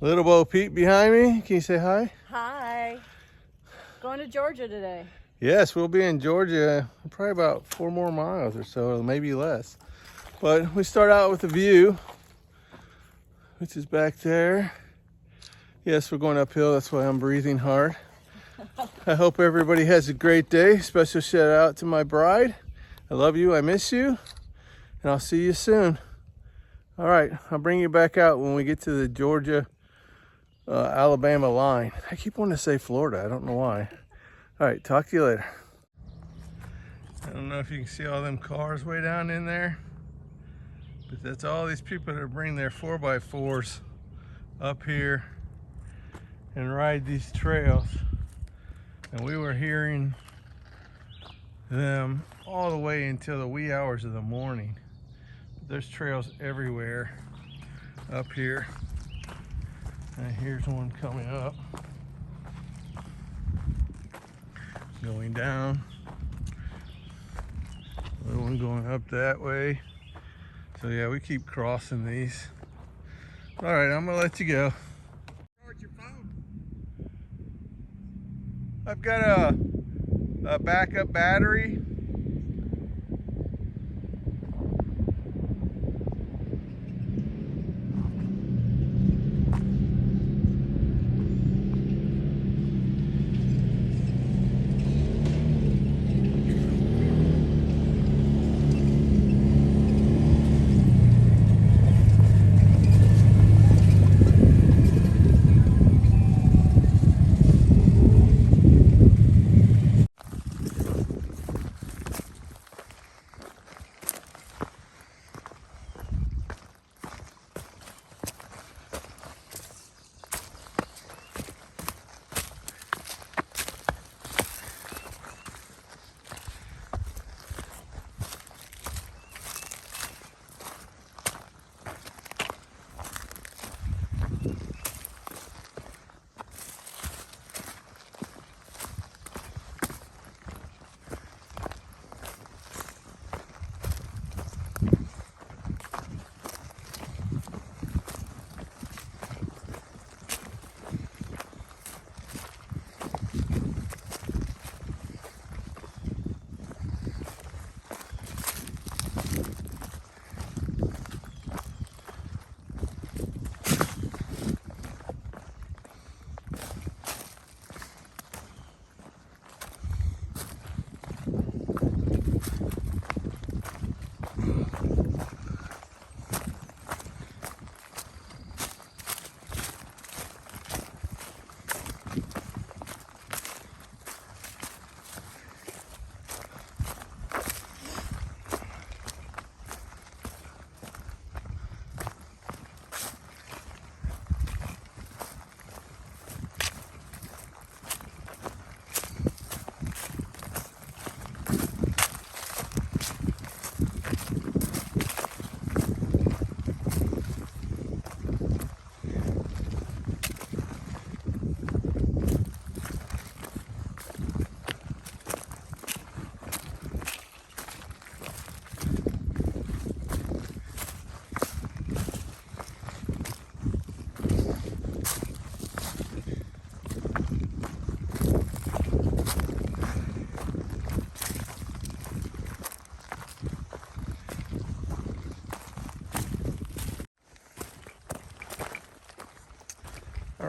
Little Bo Peep behind me. Can you say hi?
Hi. Going to Georgia today.
Yes, we'll be in Georgia probably about 4 more miles or so, maybe less. But we start out with a view, which is back there. Yes, we're going uphill. That's why I'm breathing hard. I hope everybody has a great day. Special shout out to my bride. I love you. I miss you. And I'll see you soon. All right, I'll bring you back out when we get to the Georgia, Alabama line. I keep wanting to say Florida. I don't know why. All right, talk to you later. I don't know if you can see all them cars way down in there, but that's all these people that bring their 4x4s up here and ride these trails. And we were hearing them all the way until the wee hours of the morning. There's trails everywhere up here. And here's one coming up, going down. Another one going up that way. So yeah, we keep crossing these. All right, I'm gonna let you go. Charge your phone. I've got a backup battery.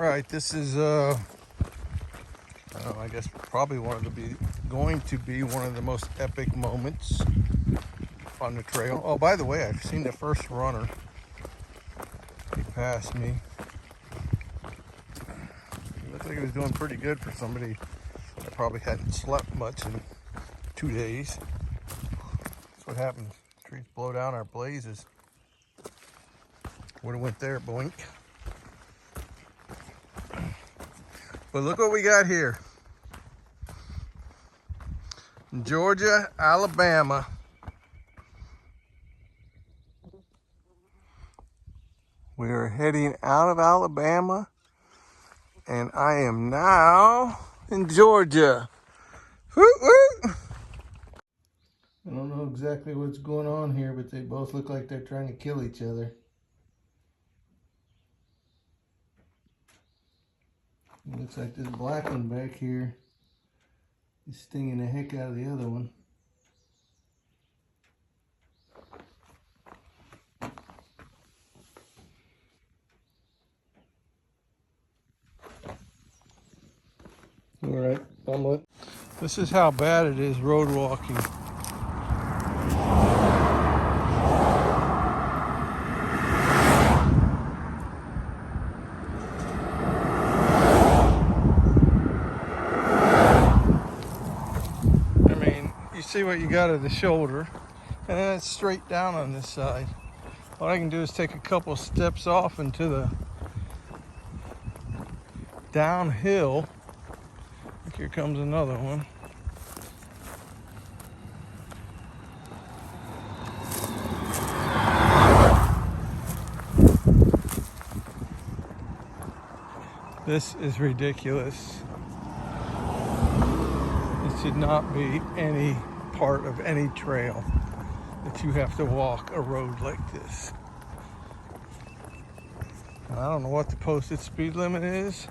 right, this is I guess probably going to be one of the most epic moments on the trail. Oh, by the way, I've seen the first runner. He passed me. He looked like he was doing pretty good for somebody that probably hadn't slept much in 2 days. That's what happens. Trees blow down our blazes. Would have went there, boink. But look what we got here. Georgia, Alabama. We are heading out of Alabama, and I am now in Georgia. Woo woo! I don't know exactly what's going on here, but they both look like they're trying to kill each other. It looks like this black one back here is stinging the heck out of the other one. All right, omelet. This is how bad it is road walking. I mean, you see what you got at the shoulder, and then it's straight down on this side. All I can do is take a couple steps off into the downhill. Here comes another one. This is ridiculous. This should not be any part of any trail that you have to walk a road like this. And I don't know what the posted speed limit is,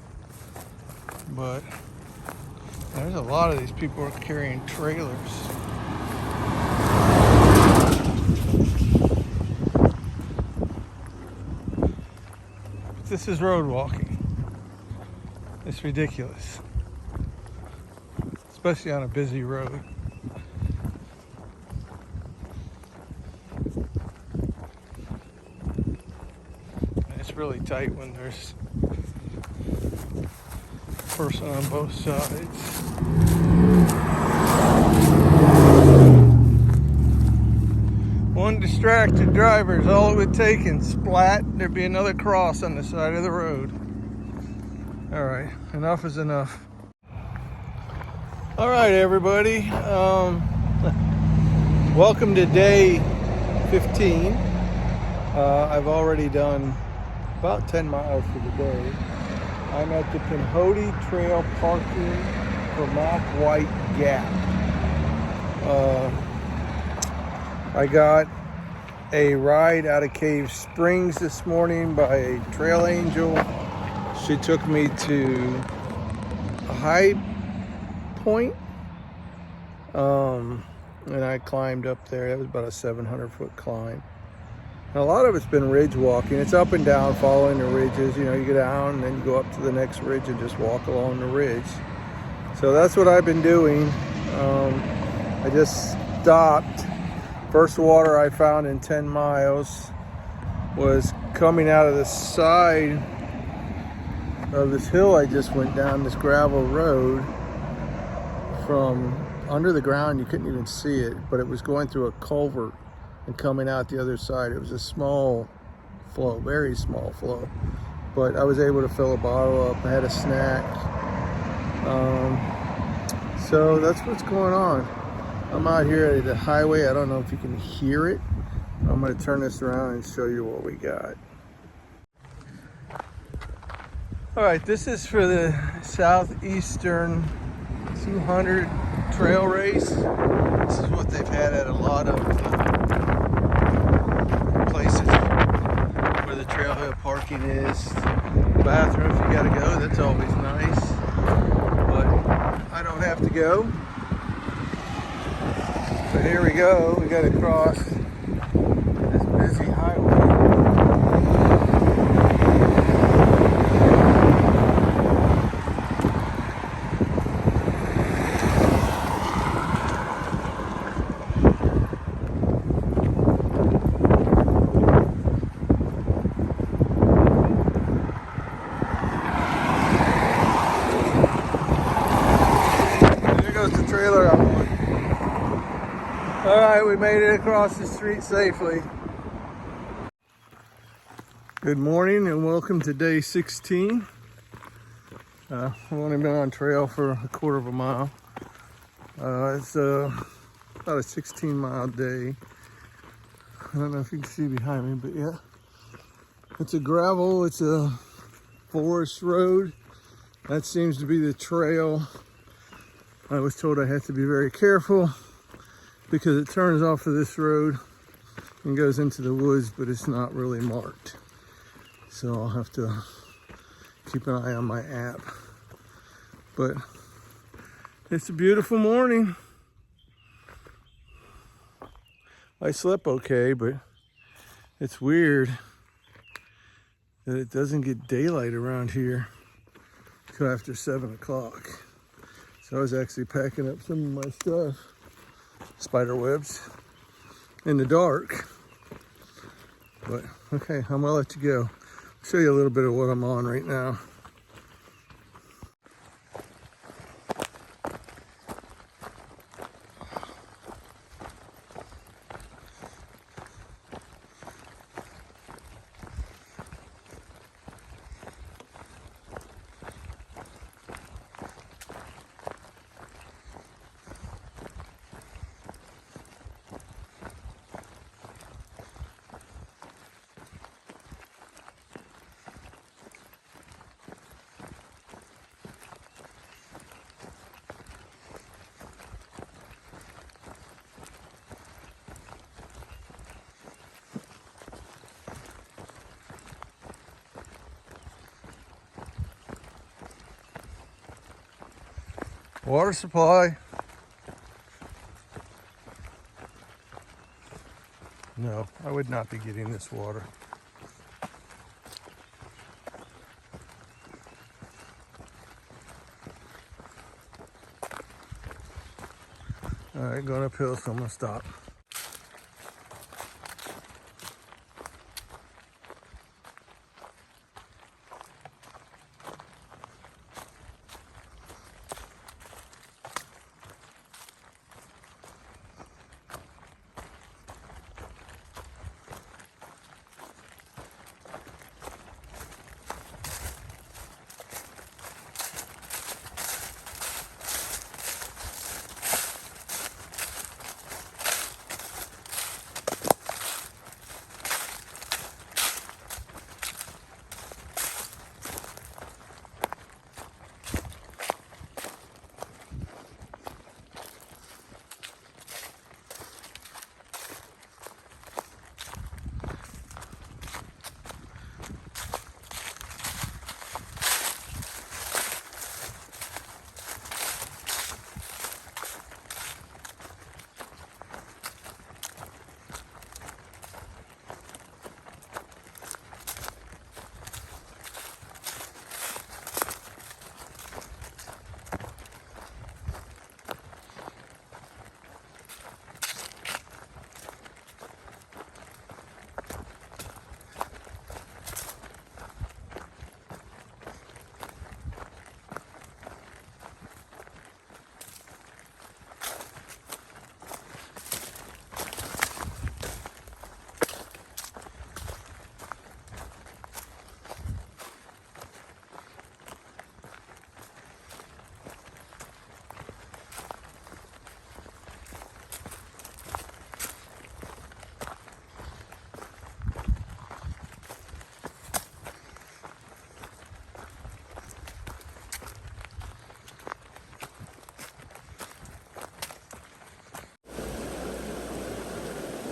but there's a lot of these people are carrying trailers. But this is road walking. It's ridiculous, especially on a busy road. And it's really tight when there's a person on both sides. One distracted driver is all it would take, and splat, there'd be another cross on the side of the road. All right, enough is enough. All right, everybody. Welcome to day 15. I've already done about 10 miles for the day. I'm at the Pinhoti Trail parking for Mac White Gap. I got a ride out of Cave Springs this morning by a trail angel. She took me to a high point, and I climbed up there. That was about a 700-foot climb. And a lot of it's been ridge walking. It's up and down, following the ridges. You know, you go down and then you go up to the next ridge and just walk along the ridge. So that's what I've been doing. I just stopped. First water I found in 10 miles was coming out of the side of this hill I just went down, this gravel road. From under the ground, you couldn't even see it, but it was going through a culvert and coming out the other side. It was a small flow, very small flow, but I was able to fill a bottle up. I had a snack. So that's what's going on. I'm out here at the highway. I don't know if you can hear it. I'm going to turn this around and show you what we got. All right, this is for the Southeastern 200 trail race. This is what they've had at a lot of places where the trailhead parking is. Bathroom if you gotta go, that's always nice. But I don't have to go. So here we go. We gotta cross this busy highway. All right, we made it across the street safely. Good morning and welcome to day 16. I've only been on trail for a quarter of a mile. It's about a 16-mile day. I don't know if you can see behind me, but yeah. It's a gravel, it's a forest road. That seems to be the trail. I was told I have to be very careful because it turns off of this road and goes into the woods, but it's not really marked. So I'll have to keep an eye on my app. But it's a beautiful morning. I slept okay, but it's weird that it doesn't get daylight around here till after 7 o'clock. So I was actually packing up some of my stuff, spider webs, in the dark. But okay, I'm gonna let you go. I'll show you a little bit of what I'm on right now. Water supply. No, I would not be getting this water. All right, going uphill, so I'm gonna stop.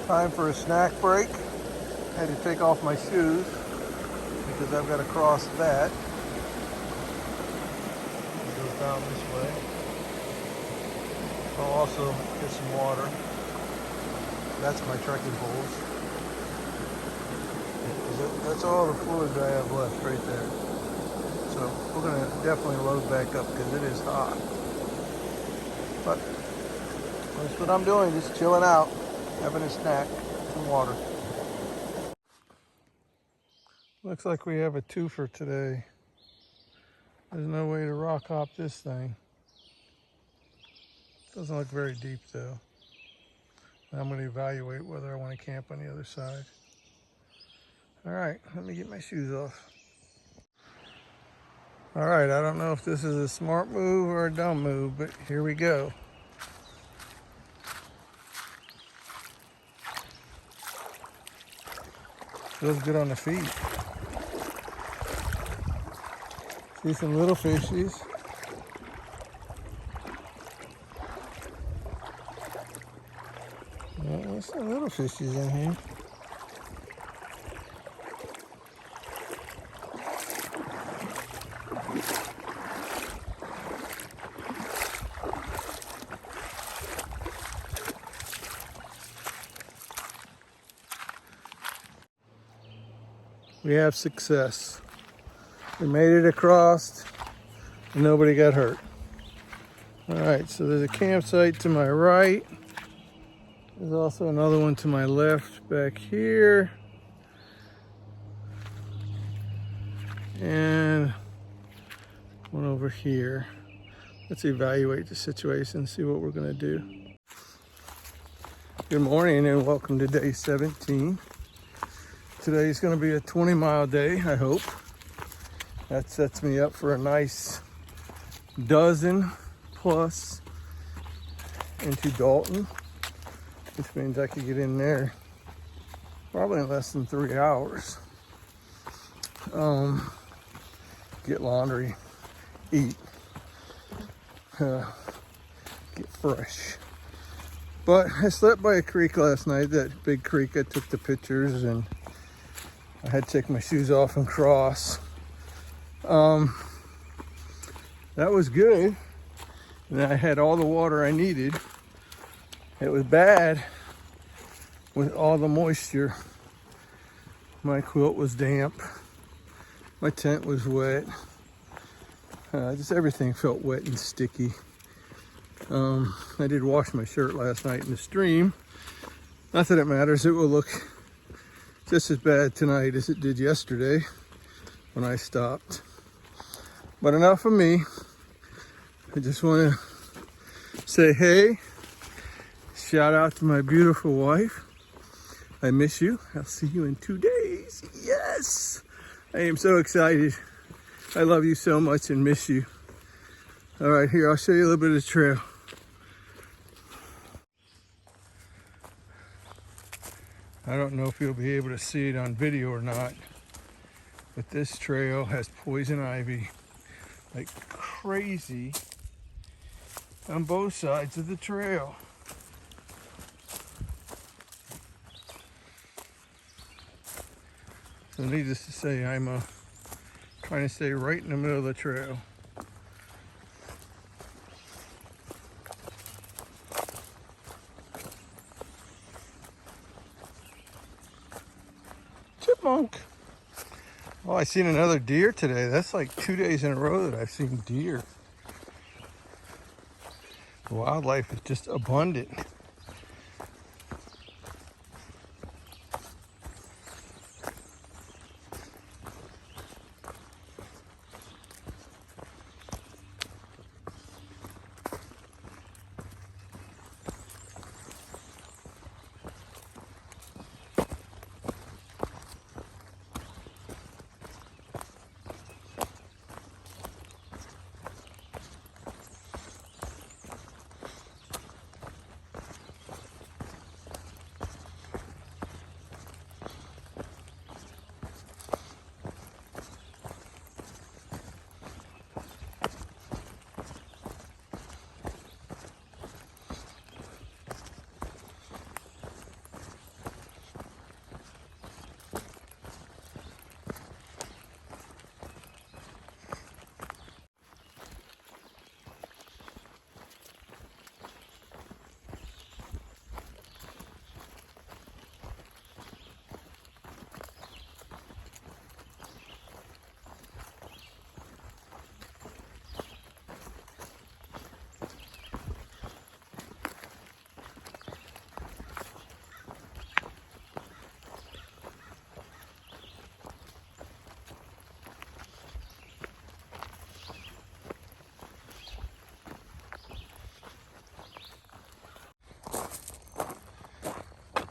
Time for a snack break. I had to take off my shoes because I've got to cross that. It goes down this way. I'll also get some water. That's my trekking poles. That's all the fluid I have left right there. So we're going to definitely load back up because it is hot. But that's what I'm doing, just chilling out, having a snack, some water. Looks like we have a twofer today. There's no way to rock hop this thing. Doesn't look very deep though. I'm going to evaluate whether I want to camp on the other side. All right, let me get my shoes off. All right, I don't know if this is a smart move or a dumb move, but here we go. Feels good on the feet. See some little fishies. Yeah, there's some little fishies in here. We have success. We made it across and nobody got hurt. All right, so there's a campsite to my right. There's also another one to my left back here. And one over here. Let's evaluate the situation, see what we're gonna do. Good morning and welcome to day 17. Today's gonna be a 20-mile day, I hope. That sets me up for a nice dozen plus into Dalton, which means I could get in there probably in less than 3 hours. Get laundry, eat, get fresh. But I slept by a creek last night, that big creek I took the pictures, and I had to take my shoes off and cross. That was good. And I had all the water I needed. It was bad with all the moisture. My quilt was damp. My tent was wet. Just everything felt wet and sticky. I did wash my shirt last night in the stream. Not that it matters, it will look just as bad tonight as it did yesterday when I stopped. But enough of me. I just want to say hey, shout out to my beautiful wife. I miss you. I'll see you in 2 days. Yes! I am so excited. I love you so much and miss you. All right, here, I'll show you a little bit of the trail. I don't know if you'll be able to see it on video or not, but this trail has poison ivy like crazy on both sides of the trail. So needless to say, I'm trying to stay right in the middle of the trail. Chipmunk. Oh, I seen another deer today. That's like 2 days in a row that I've seen deer. The wildlife is just abundant.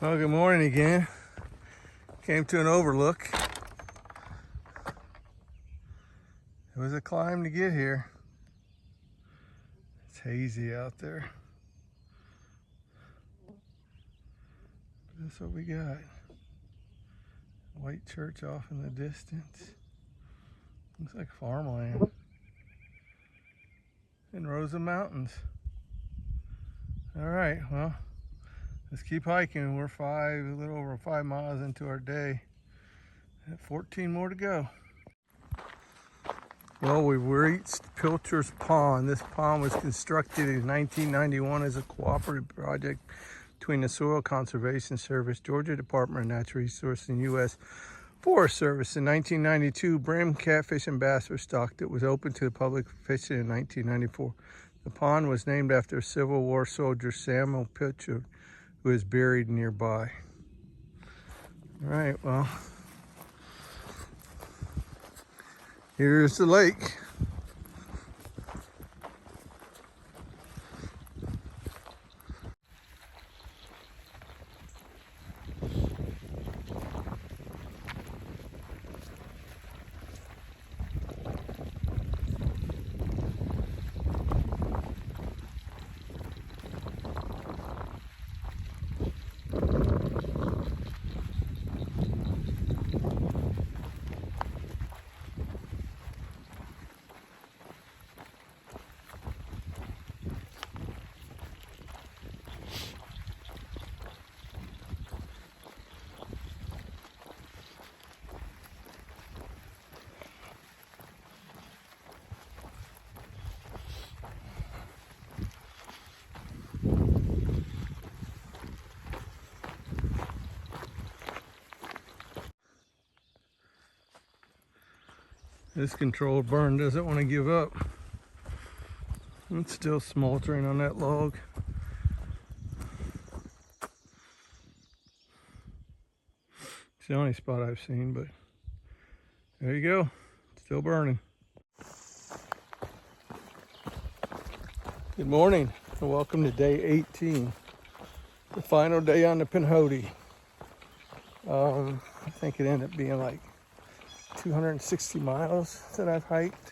Well, good morning again. Came to an overlook. It was a climb to get here. It's hazy out there. That's what we got. White church off in the distance. Looks like farmland. And rows of mountains. All right, well, let's keep hiking. We're a little over 5 miles into our day. 14 more to go. Well, we've reached Pilcher's Pond. This pond was constructed in 1991 as a cooperative project between the Soil Conservation Service, Georgia Department of Natural Resources, and U.S. Forest Service. In 1992, brim, catfish, and bass were stocked. It was open to the public for fishing in 1994. The pond was named after a Civil War soldier, Samuel Pilcher, who is buried nearby. All right, well, here's the lake. This controlled burn doesn't want to give up. It's still smoldering on that log. It's the only spot I've seen, but there you go. Still burning. Good morning and welcome to day 18. The final day on the Pinhoti. I think it ended up being like 260 miles that I've hiked.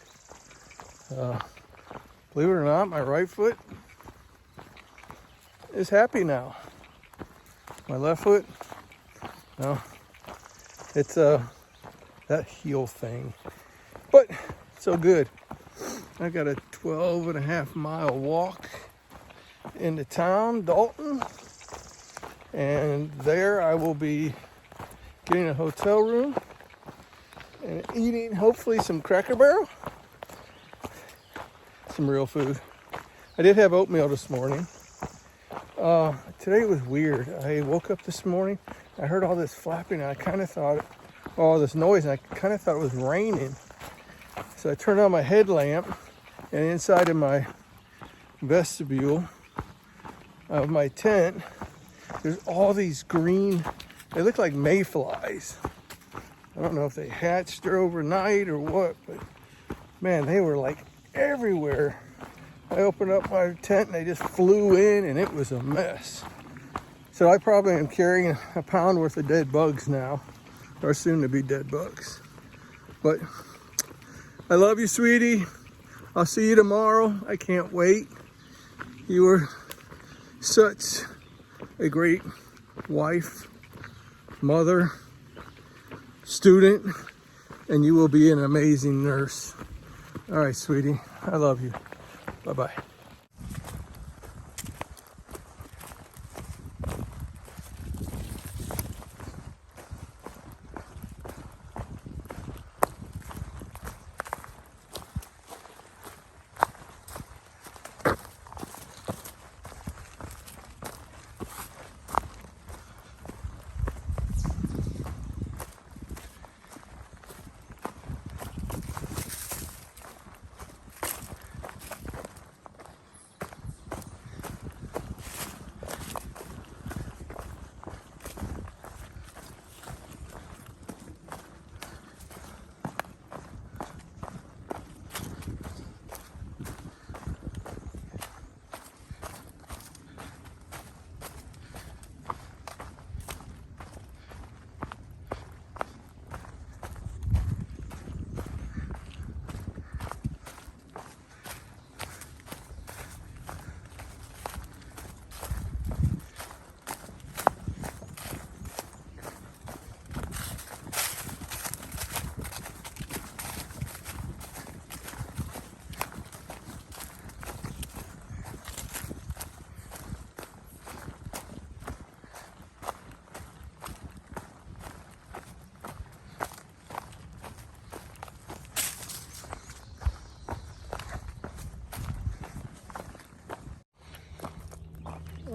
Believe it or not, my right foot is happy now. My left foot, no, it's that heel thing. But so good. I got a 12.5 mile walk into town, Dalton, and there I will be getting a hotel room and eating hopefully some Cracker Barrel, some real food. I did have oatmeal this morning. Today was weird. I woke up this morning, I heard all this flapping, and I kind of thought, all this noise, and I kind of thought it was raining. So I turned on my headlamp, and inside of my vestibule of my tent, there's all these green, they look like mayflies. I don't know if they hatched there overnight or what, but man, they were like everywhere. I opened up my tent and they just flew in and it was a mess. So I probably am carrying a pound worth of dead bugs now, or soon to be dead bugs. But I love you, sweetie. I'll see you tomorrow. I can't wait. You were such a great wife, mother, student, and you will be an amazing nurse. All right, sweetie, I love you. Bye-bye.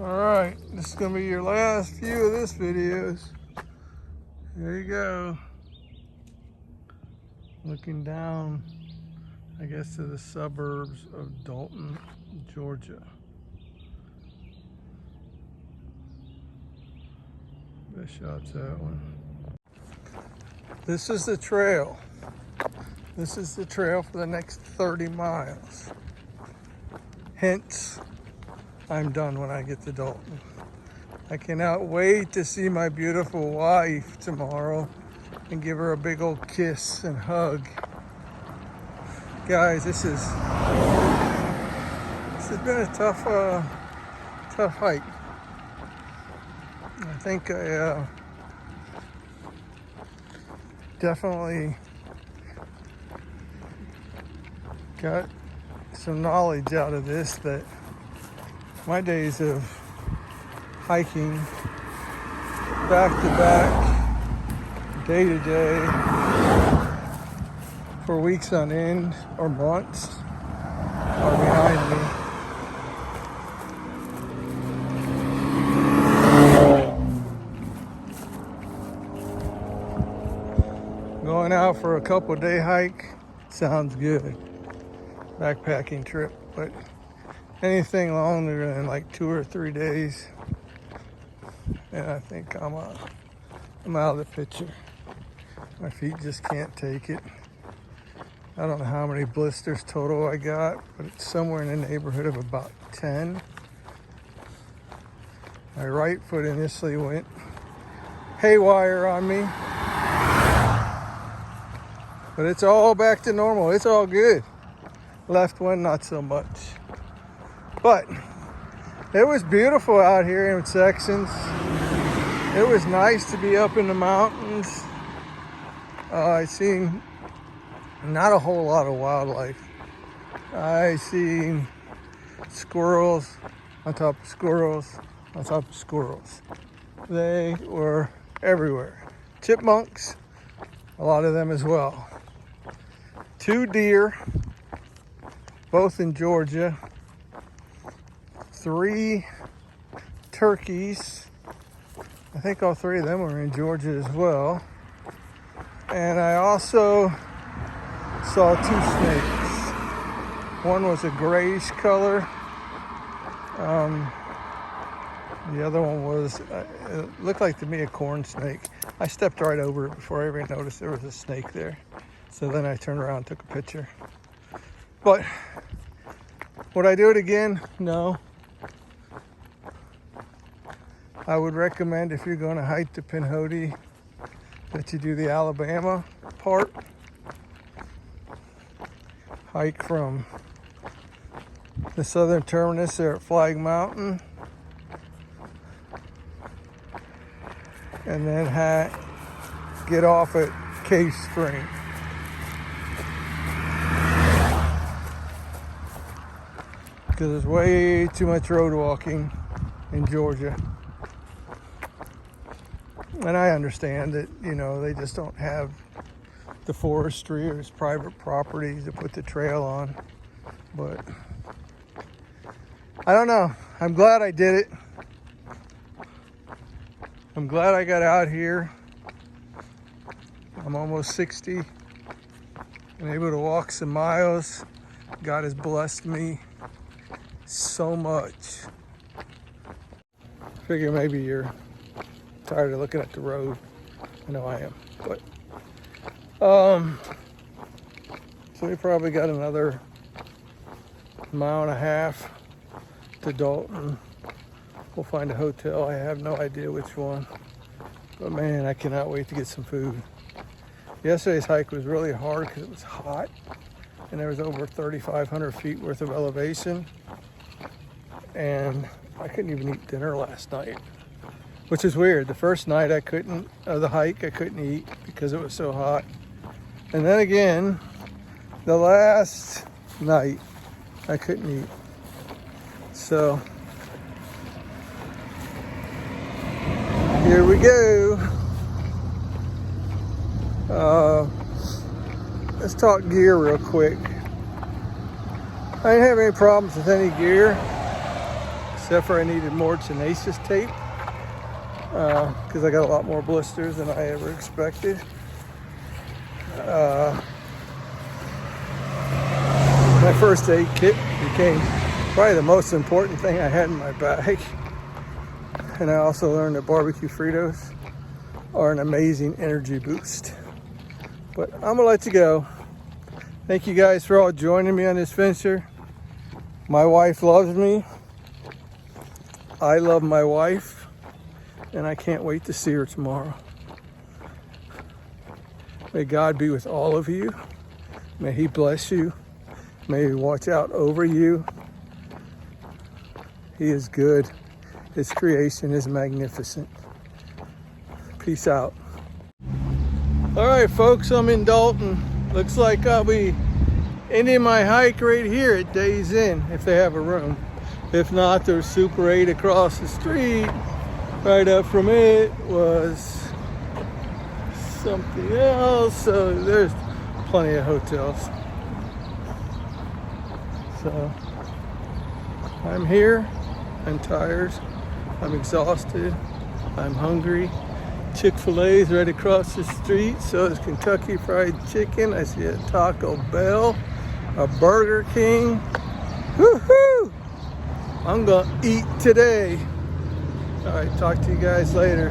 Alright, this is going to be your last few of this videos. There you go. Looking down, I guess, to the suburbs of Dalton, Georgia. Best shot's that one. This is the trail. This is the trail for the next 30 miles. Hence, I'm done when I get to Dalton. I cannot wait to see my beautiful wife tomorrow and give her a big old kiss and hug. Guys, this has been a tough hike. I think I definitely got some knowledge out of this, that my days of hiking back to back, day to day, for weeks on end or months are behind me. Going out for a couple day hike sounds good. Backpacking trip, but anything longer than like 2 or 3 days, and I think I'm out of the picture. My feet just can't take it. I don't know how many blisters total I got, but it's somewhere in the neighborhood of about 10. My right foot initially went haywire on me, but it's all back to normal. It's all good. Left one, not so much. But it was beautiful out here in sections. It was nice to be up in the mountains. I seen not a whole lot of wildlife. I seen squirrels on top of squirrels on top of squirrels. They were everywhere. Chipmunks, a lot of them as well. 2 deer, both in Georgia. 3 turkeys. I think all 3 of them were in Georgia as well. And I also saw 2 snakes. One was a grayish color. The other one was, it looked like to me a corn snake. I stepped right over it before I even noticed there was a snake there. So then I turned around and took a picture. But would I do it again? No. I would recommend, if you're going to hike the Pinhoti, that you do the Alabama part. Hike from the southern terminus there at Flag Mountain, and then get off at Cave Spring. Because there's way too much road walking in Georgia. And I understand that, you know, they just don't have the forestry or it's private property to put the trail on. But I don't know. I'm glad I did it. I'm glad I got out here. I'm almost 60 and able to walk some miles. God has blessed me so much. Figure maybe you're tired of looking at the road. I know I am, but so we probably got another 1.5 miles to Dalton. We'll find a hotel. I have no idea which one, but man, I cannot wait to get some food. Yesterday's hike was really hard because it was hot and there was over 3,500 feet worth of elevation, and I couldn't even eat dinner last night, which is weird. The first night the hike I couldn't eat because it was so hot. And then again, the last night I couldn't eat. So here we go. Let's talk gear real quick. I didn't have any problems with any gear, except except for I needed more tenacious tape because I got a lot more blisters than I ever expected. My first aid kit became probably the most important thing I had in my bag. And I also learned that barbecue Fritos are an amazing energy boost. But I'm gonna let you go. Thank you guys for all joining me on this venture. My wife loves me. I love my wife. And I can't wait to see her tomorrow. May God be with all of you. May He bless you. May He watch out over you. He is good. His creation is magnificent. Peace out. All right, folks, I'm in Dalton. Looks like I'll be ending my hike right here at Days Inn, if they have a room. If not, there's Super 8 across the street. Right up from it was something else. So there's plenty of hotels. So I'm here. I'm tired. I'm exhausted. I'm hungry. Chick-fil-A is right across the street. So is Kentucky Fried Chicken. I see a Taco Bell, a Burger King. Woohoo! I'm gonna eat today. All right, talk to you guys later.